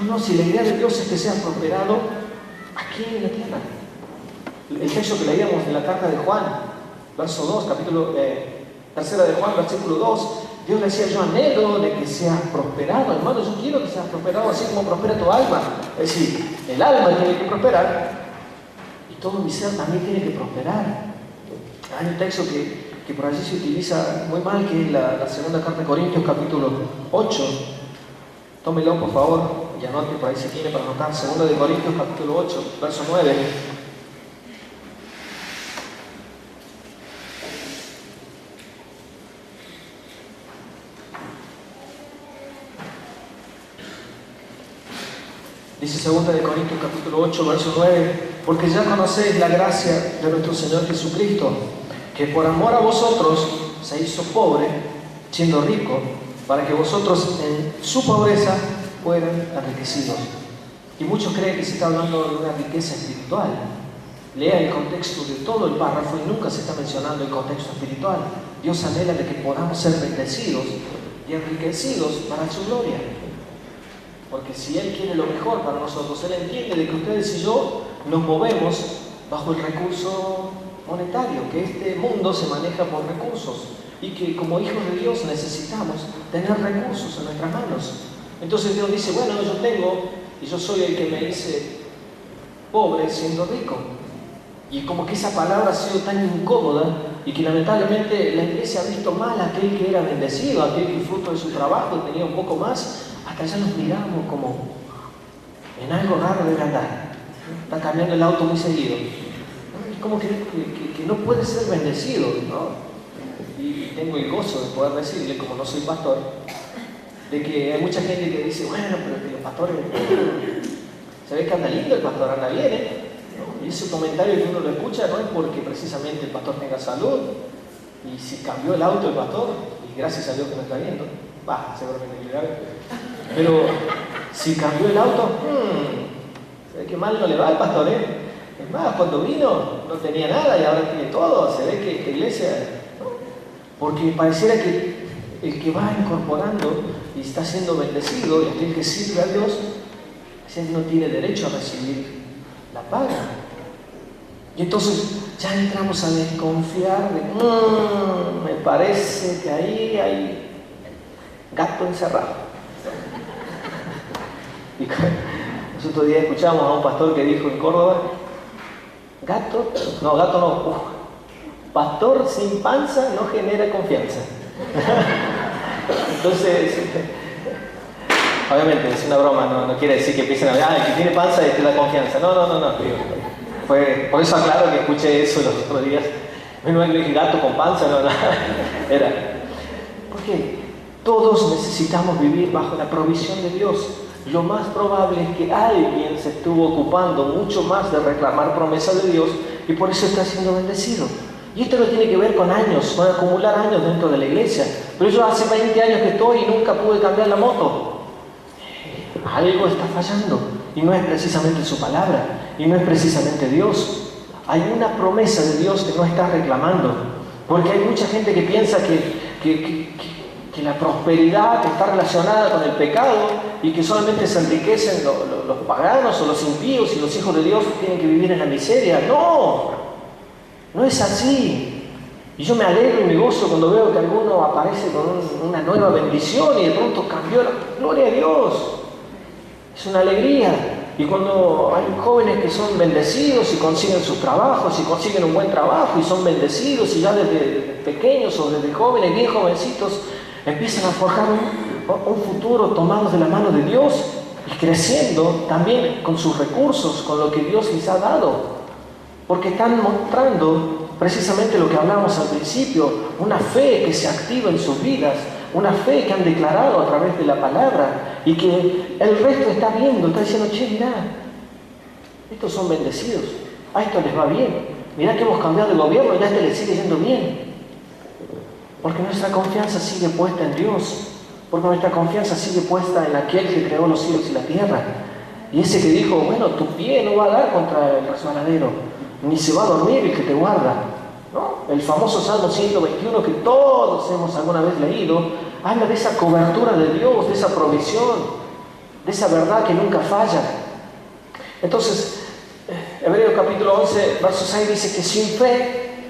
No, si la idea de Dios es que sea prosperado aquí en la tierra. El texto que leíamos en la carta de Juan, verso 2, Tercera de Juan, versículo 2, Dios le decía, yo anhelo de que seas prosperado, hermano, yo quiero que seas prosperado así como prospera tu alma. Es decir, el alma tiene que prosperar y todo mi ser también tiene que prosperar. Hay un texto que por allí se utiliza muy mal, que es la segunda carta de Corintios, capítulo 8. Tómelo, por favor, y anote por ahí si tiene para anotar. Segunda de Corintios, capítulo 8, verso 9. Dice 2 de Corintios capítulo 8, verso 9, porque ya conocéis la gracia de nuestro Señor Jesucristo, que por amor a vosotros se hizo pobre, siendo rico, para que vosotros en su pobreza fueran enriquecidos. Y muchos creen que se está hablando de una riqueza espiritual. Lea el contexto de todo el párrafo y nunca se está mencionando el contexto espiritual. Dios anhela de que podamos ser bendecidos y enriquecidos para su gloria. Porque si Él quiere lo mejor para nosotros, Él entiende de que ustedes y yo nos movemos bajo el recurso monetario, que este mundo se maneja por recursos y que como hijos de Dios necesitamos tener recursos en nuestras manos. Entonces Dios dice, bueno, yo tengo y yo soy el que me hice pobre siendo rico. Y como que esa palabra ha sido tan incómoda y que lamentablemente la iglesia ha visto mal a aquel que era bendecido, a aquel que fruto de su trabajo tenía un poco más. Hasta ya nos miramos como en algo raro debe andar. Está cambiando el auto muy seguido. Es como que no puede ser bendecido, ¿no? Y tengo el gozo de poder decirle, como no soy pastor, de que hay mucha gente que dice, bueno, pero que los pastores, se ve que anda lindo el pastor, anda bien, ¿eh? Y ese comentario que uno lo escucha no es porque precisamente el pastor tenga salud, y si cambió el auto el pastor, y gracias a Dios que no está viendo, seguramente que grave. Pero si cambió el auto, se ve que mal no le va al pastor, ¿eh? Es más, cuando vino no tenía nada y ahora tiene todo. Se ve que esta iglesia, ¿no? Porque pareciera que el que va incorporando y está siendo bendecido y aquel que sirve a Dios, ese no tiene derecho a recibir la paga. Y entonces ya entramos a desconfiar de, me parece que ahí hay gato encerrado. Y el otro día escuchamos a un pastor que dijo en Córdoba, gato no, pastor sin panza no genera confianza. Entonces, obviamente es una broma, no quiere decir que empiecen a ver, el que tiene panza es la confianza. No. Por eso aclaro que escuché eso los otros días. No es gato con panza, no. Era. Porque todos necesitamos vivir bajo la provisión de Dios. Lo más probable es que alguien se estuvo ocupando mucho más de reclamar promesas de Dios y por eso está siendo bendecido. Y esto no tiene que ver con años, con acumular años dentro de la iglesia. Pero yo hace 20 años que estoy y nunca pude cambiar la moto. Algo está fallando y no es precisamente su palabra y no es precisamente Dios. Hay una promesa de Dios que no está reclamando, porque hay mucha gente que piensa que la prosperidad está relacionada con el pecado y que solamente se enriquecen los paganos o los impíos y los hijos de Dios tienen que vivir en la miseria. No es así. Y yo me alegro y me gozo cuando veo que alguno aparece con una nueva bendición y de pronto cambió la gloria a Dios. Es una alegría. Y cuando hay jóvenes que son bendecidos y consiguen sus trabajos y consiguen un buen trabajo y son bendecidos y ya desde pequeños o desde jóvenes, bien jovencitos, empiezan a forjar un futuro tomados de la mano de Dios y creciendo también con sus recursos, con lo que Dios les ha dado. Porque están mostrando precisamente lo que hablamos al principio, una fe que se activa en sus vidas, una fe que han declarado a través de la palabra y que el resto está viendo, está diciendo, che, mirá, estos son bendecidos, a esto les va bien, mirá que hemos cambiado de gobierno y a este le sigue yendo bien. Porque nuestra confianza sigue puesta en Dios, porque nuestra confianza sigue puesta en aquel que creó los cielos y la tierra. Y ese que dijo, bueno, tu pie no va a dar contra el resbaladero, ni se va a dormir el que te guarda, ¿no? El famoso Salmo 121 que todos hemos alguna vez leído, habla de esa cobertura de Dios, de esa provisión, de esa verdad que nunca falla. Entonces, Hebreos capítulo 11, verso 6 dice que sin fe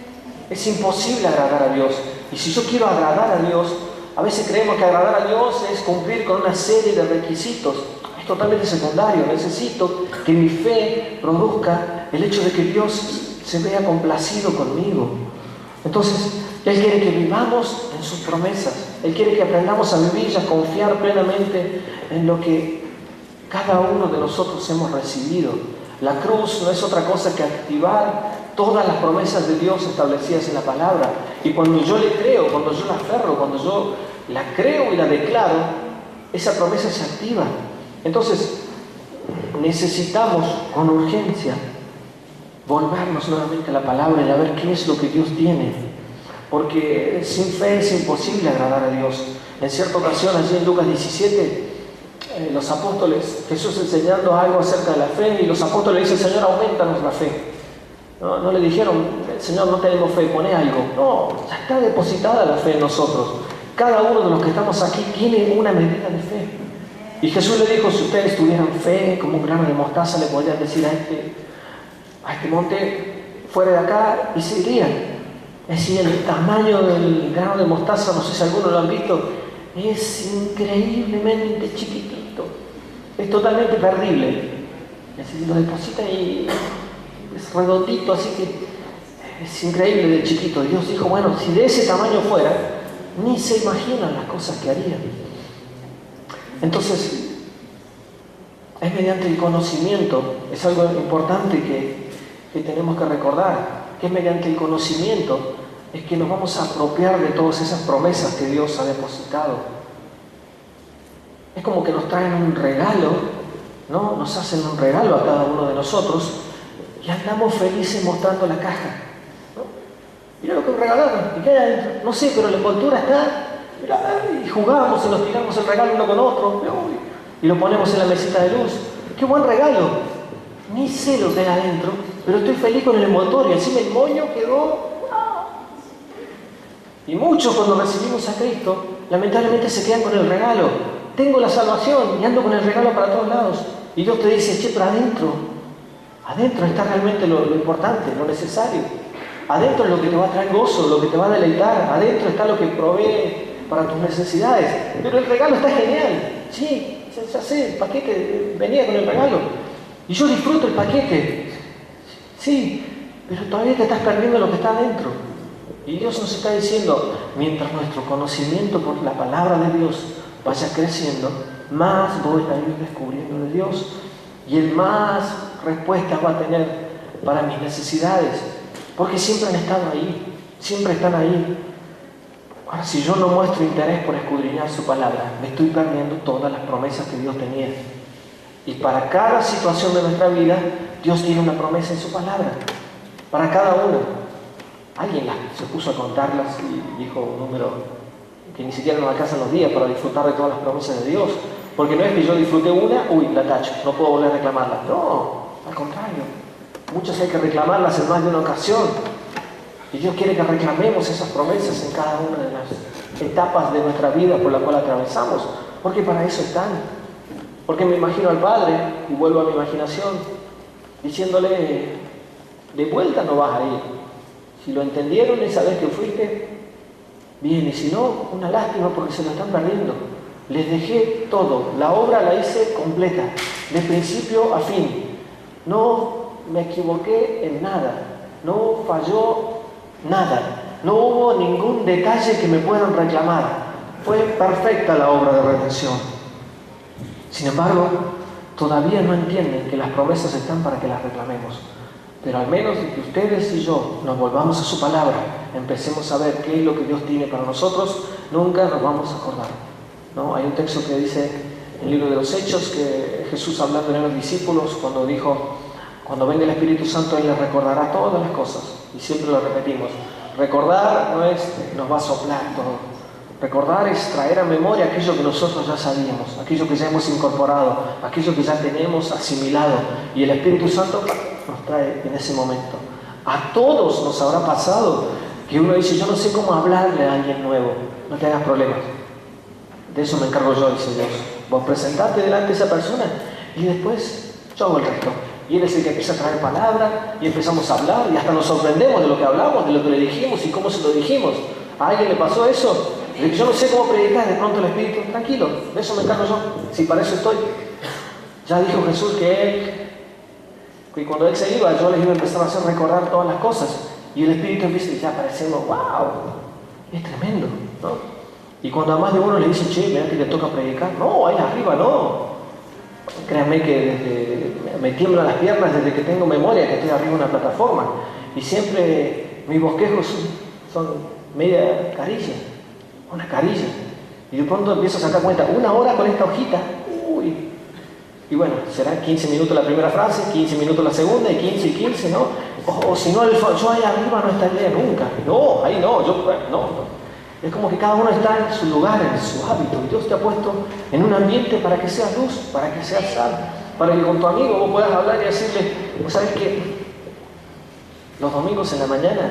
es imposible agradar a Dios. Y si yo quiero agradar a Dios, a veces creemos que agradar a Dios es cumplir con una serie de requisitos. Es totalmente secundario. Necesito que mi fe produzca el hecho de que Dios se vea complacido conmigo. Entonces, Él quiere que vivamos en sus promesas. Él quiere que aprendamos a vivir y a confiar plenamente en lo que cada uno de nosotros hemos recibido. La cruz no es otra cosa que activar todas las promesas de Dios establecidas en la palabra. Y cuando yo le creo, cuando yo la aferro, cuando yo la creo y la declaro, esa promesa se activa. Entonces, necesitamos con urgencia volvernos nuevamente a la palabra y a ver qué es lo que Dios tiene. Porque sin fe es imposible agradar a Dios. En cierta ocasión, allí en Lucas 17, los apóstoles, Jesús enseñando algo acerca de la fe, y los apóstoles le dicen: Señor, aumentanos la fe. No le dijeron: Señor, no tenemos fe, poné algo. No, ya está depositada la fe en nosotros. Cada uno de los que estamos aquí tiene una medida de fe. Y Jesús le dijo: si ustedes tuvieran fe como un grano de mostaza, le podrían decir a este monte: fuera de acá, y se irían. Es decir, el tamaño del grano de mostaza, no sé si algunos lo han visto, es increíblemente chiquitito. Es totalmente perdible. Es decir, lo deposita y es redondito, así que es increíble de chiquito. Y Dios dijo: bueno, si de ese tamaño fuera, ni se imaginan las cosas que harían. Entonces, es mediante el conocimiento, es algo importante que tenemos que recordar, que es mediante el conocimiento es que nos vamos a apropiar de todas esas promesas que Dios ha depositado. Es como que nos traen un regalo, ¿no? Nos hacen un regalo a cada uno de nosotros y andamos felices mostrando la caja, ¿no? Mira lo que me regalaron, y qué hay adentro, no sé, pero la envoltura está, mirá, y jugamos y nos tiramos el regalo uno con otro, y lo ponemos en la mesita de luz. ¡Qué buen regalo! Ni sé lo que hay adentro, pero estoy feliz con el envoltorio. Encima el moño quedó... Y muchos, cuando recibimos a Cristo, lamentablemente se quedan con el regalo. Tengo la salvación y ando con el regalo para todos lados. Y Dios te dice: che, pero adentro está realmente lo importante, lo necesario. Adentro es lo que te va a traer gozo, lo que te va a deleitar. Adentro está lo que provee para tus necesidades. Pero el regalo está genial. Sí, ya sé, el paquete venía con el regalo. Y yo disfruto el paquete. Sí, pero todavía te estás perdiendo lo que está adentro. Y Dios nos está diciendo: mientras nuestro conocimiento por la palabra de Dios vaya creciendo, más voy a ir descubriendo de Dios. Y Él más respuestas va a tener para mis necesidades. Porque siempre han estado ahí, siempre están ahí. Ahora, si yo no muestro interés por escudriñar su palabra, me estoy perdiendo todas las promesas que Dios tenía. Y para cada situación de nuestra vida, Dios tiene una promesa en su palabra. Para cada uno. Alguien se puso a contarlas y dijo un número que ni siquiera nos alcanzan los días para disfrutar de todas las promesas de Dios. Porque no es que yo disfruté una, la tacho, no puedo volver a reclamarla. No, al contrario. Muchas hay que reclamarlas en más de una ocasión. Y Dios quiere que reclamemos esas promesas en cada una de las etapas de nuestra vida por la cual atravesamos. Porque para eso están. Porque me imagino al Padre, y vuelvo a mi imaginación, diciéndole: de vuelta no vas a ir. Si lo entendieron esa vez que fuiste, bien, y si no, una lástima porque se lo están perdiendo. Les dejé todo, la obra la hice completa, de principio a fin. No me equivoqué en nada, no falló nada, no hubo ningún detalle que me puedan reclamar. Fue perfecta la obra de redención. Sin embargo, todavía no entienden que las promesas están para que las reclamemos. Pero al menos de que ustedes y yo nos volvamos a su palabra, empecemos a ver qué es lo que Dios tiene para nosotros, nunca nos vamos a acordar, ¿no? Hay un texto que dice en el libro de los Hechos que Jesús, hablando a los discípulos, cuando dijo: cuando venga el Espíritu Santo, Él les recordará todas las cosas. Y siempre lo repetimos. Recordar no es nos va a soplar todo. Recordar es traer a memoria aquello que nosotros ya sabíamos, aquello que ya hemos incorporado, aquello que ya tenemos asimilado. Y el Espíritu Santo nos trae en ese momento. A todos nos habrá pasado que uno dice: yo no sé cómo hablarle a alguien nuevo. No te hagas problemas. De eso me encargo yo, dice Dios. Vos presentarte delante de esa persona y después yo hago el resto. Y Él es el que empieza a traer palabra y empezamos a hablar y hasta nos sorprendemos de lo que hablamos, de lo que le dijimos y cómo se lo dijimos. ¿A alguien le pasó eso? De que yo no sé cómo predicar, de pronto el Espíritu, tranquilo, de eso me encargo yo, si para eso estoy. Ya dijo Jesús que cuando Él se iba, yo les iba a empezar a hacer recordar todas las cosas. Y el Espíritu empieza y ya parecemos, wow, es tremendo, ¿no? Y cuando a más de uno le dice, che, mira que te toca predicar, no, ahí arriba no. Créanme que me tiemblan las piernas desde que tengo memoria que estoy arriba de una plataforma. Y siempre mis bosquejos son media carilla, una carilla. Y de pronto empiezo a sacar cuenta, 1 hora con esta hojita, uy. Y bueno, serán 15 minutos la primera frase, 15 minutos la segunda, y 15 y 15, ¿no? O si no, yo ahí arriba no estaría nunca. No, ahí no, no. Es como que cada uno está en su lugar, en su hábito. Y Dios te ha puesto en un ambiente para que seas luz, para que seas sal, para que con tu amigo vos puedas hablar y decirle, ¿vos sabés qué? Los domingos en la mañana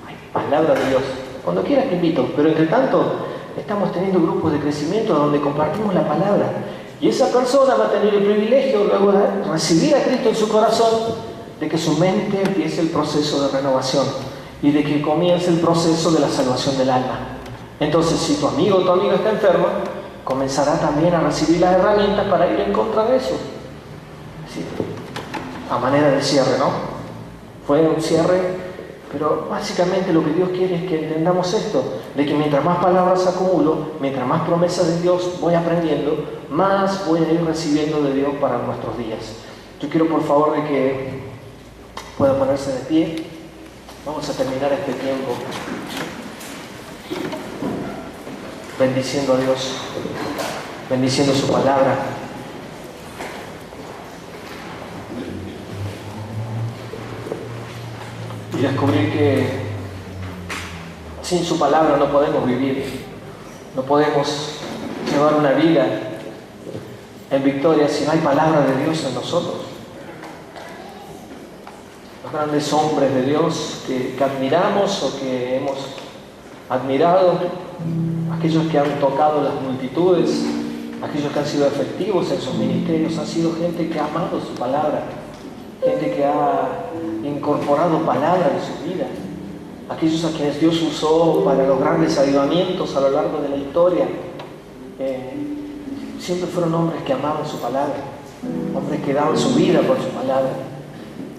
hay palabra de Dios. Cuando quieras te invito, pero entre tanto estamos teniendo grupos de crecimiento donde compartimos la palabra. Y esa persona va a tener el privilegio luego de recibir a Cristo en su corazón, de que su mente empiece el proceso de renovación y de que comience el proceso de la salvación del alma. Entonces, si tu amigo o tu amiga está enfermo, comenzará también a recibir las herramientas para ir en contra de eso. Sí, a manera de cierre, ¿no? Fue un cierre, pero básicamente lo que Dios quiere es que entendamos esto, de que mientras más palabras acumulo, mientras más promesas de Dios voy aprendiendo, más voy a ir recibiendo de Dios para nuestros días. Yo quiero por favor de que pueda ponerse de pie. Vamos a terminar este tiempo bendiciendo a Dios, bendiciendo su palabra. Y descubrir que sin su palabra no podemos vivir, no podemos llevar una vida en victoria si no hay palabra de Dios en nosotros. Los grandes hombres de Dios que admiramos o que hemos admirado, aquellos que han tocado las multitudes, aquellos que han sido efectivos en sus ministerios, han sido gente que ha amado su palabra, gente que ha incorporado palabra en su vida, aquellos a quienes Dios usó para los grandes avivamientos a lo largo de la historia. Siempre fueron hombres que amaban su palabra, hombres que daban su vida por su palabra,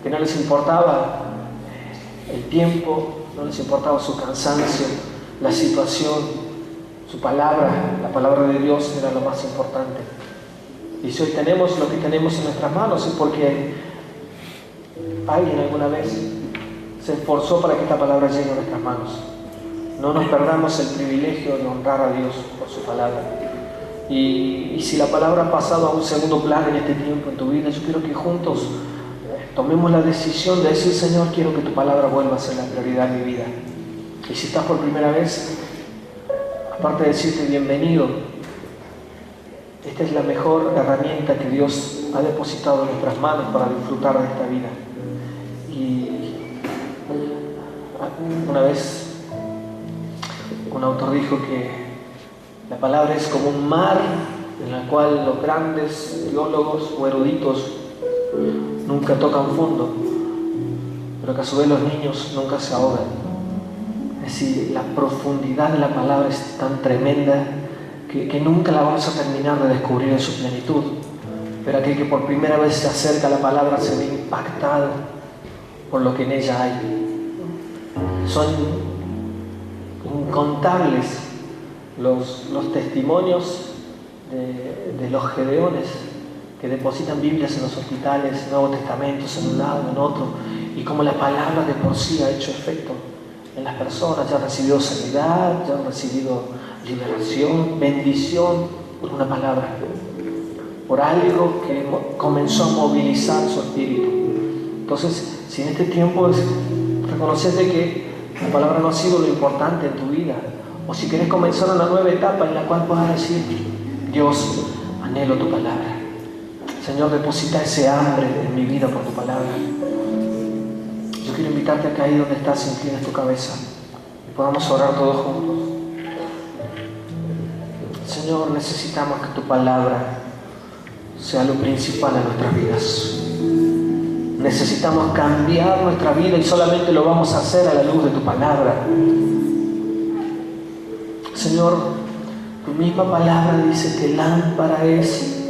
que no les importaba el tiempo, no les importaba su cansancio, la situación. Su palabra, la palabra de Dios era lo más importante. Y si hoy tenemos lo que tenemos en nuestras manos es porque alguien alguna vez se esforzó para que esta palabra llegue a nuestras manos. No nos perdamos el privilegio de honrar a Dios por su palabra. Y si la palabra ha pasado a un segundo plano en este tiempo en tu vida, yo quiero que juntos tomemos la decisión de decir, Señor, quiero que tu palabra vuelva a ser la prioridad de mi vida. Y si estás por primera vez, aparte de decirte bienvenido, esta es la mejor herramienta que Dios ha depositado en nuestras manos para disfrutar de esta vida. Y una vez un autor dijo que la palabra es como un mar en el cual los grandes teólogos o eruditos nunca tocan fondo, pero que a su vez los niños nunca se ahogan. Es decir, la profundidad de la palabra es tan tremenda que nunca la vamos a terminar de descubrir en su plenitud. Pero aquel que por primera vez se acerca a la palabra se ve impactado por lo que en ella hay. Son incontables los testimonios de los gedeones que depositan Biblias en los hospitales, Nuevos Testamentos en un lado, en otro, y como la palabra de por sí ha hecho efecto en las personas, ya han recibido sanidad, ya han recibido liberación, bendición por una palabra, por algo que comenzó a movilizar su espíritu. Entonces, si en este tiempo es reconocerte que la palabra no ha sido lo importante en tu vida, o si quieres comenzar una nueva etapa en la cual puedas decir, Dios, anhelo tu palabra. Señor, deposita ese hambre en mi vida por tu palabra. Yo quiero invitarte a que ahí donde estás inclines tu cabeza y podamos orar todos juntos. Señor, necesitamos que tu palabra sea lo principal en nuestras vidas. Necesitamos cambiar nuestra vida y solamente lo vamos a hacer a la luz de tu palabra. Señor, tu misma palabra dice que lámpara es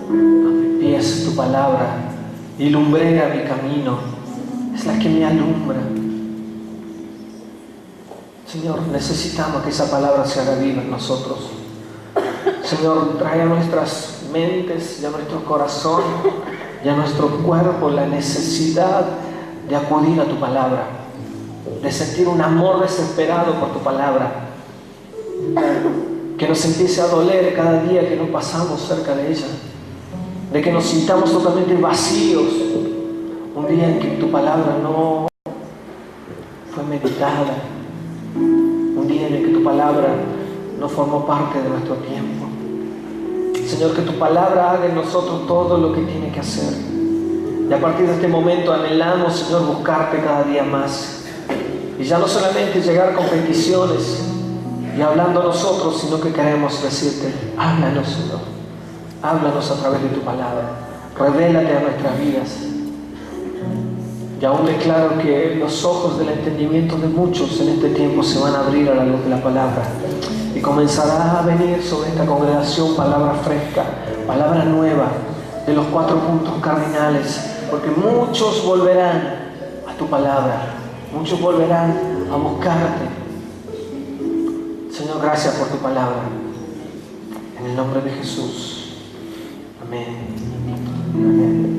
a mis pies tu palabra y lumbrera mi camino. Es la que me alumbra. Señor, necesitamos que esa palabra se haga viva en nosotros. Señor, trae a nuestras mentes y a nuestro corazón y a nuestro cuerpo la necesidad de acudir a tu palabra, de sentir un amor desesperado por tu palabra, que nos empiece a doler cada día que no pasamos cerca de ella, de que nos sintamos totalmente vacíos un día en que tu palabra no fue meditada, un día en el que tu palabra no formó parte de nuestro tiempo. Señor, que tu palabra haga en nosotros todo lo que tiene que hacer. Y a partir de este momento anhelamos, Señor, buscarte cada día más. Y ya no solamente llegar con peticiones y hablando a nosotros, sino que queremos decirte, háblanos, Señor. Háblanos a través de tu palabra. Revélate a nuestras vidas. Y aún declaro que los ojos del entendimiento de muchos en este tiempo se van a abrir a la luz de la palabra. Y comenzará a venir sobre esta congregación palabra fresca, palabra nueva, de los 4 puntos cardinales, porque muchos volverán a tu palabra, muchos volverán a buscarte. Señor, gracias por tu palabra. En el nombre de Jesús. Amén. Amén.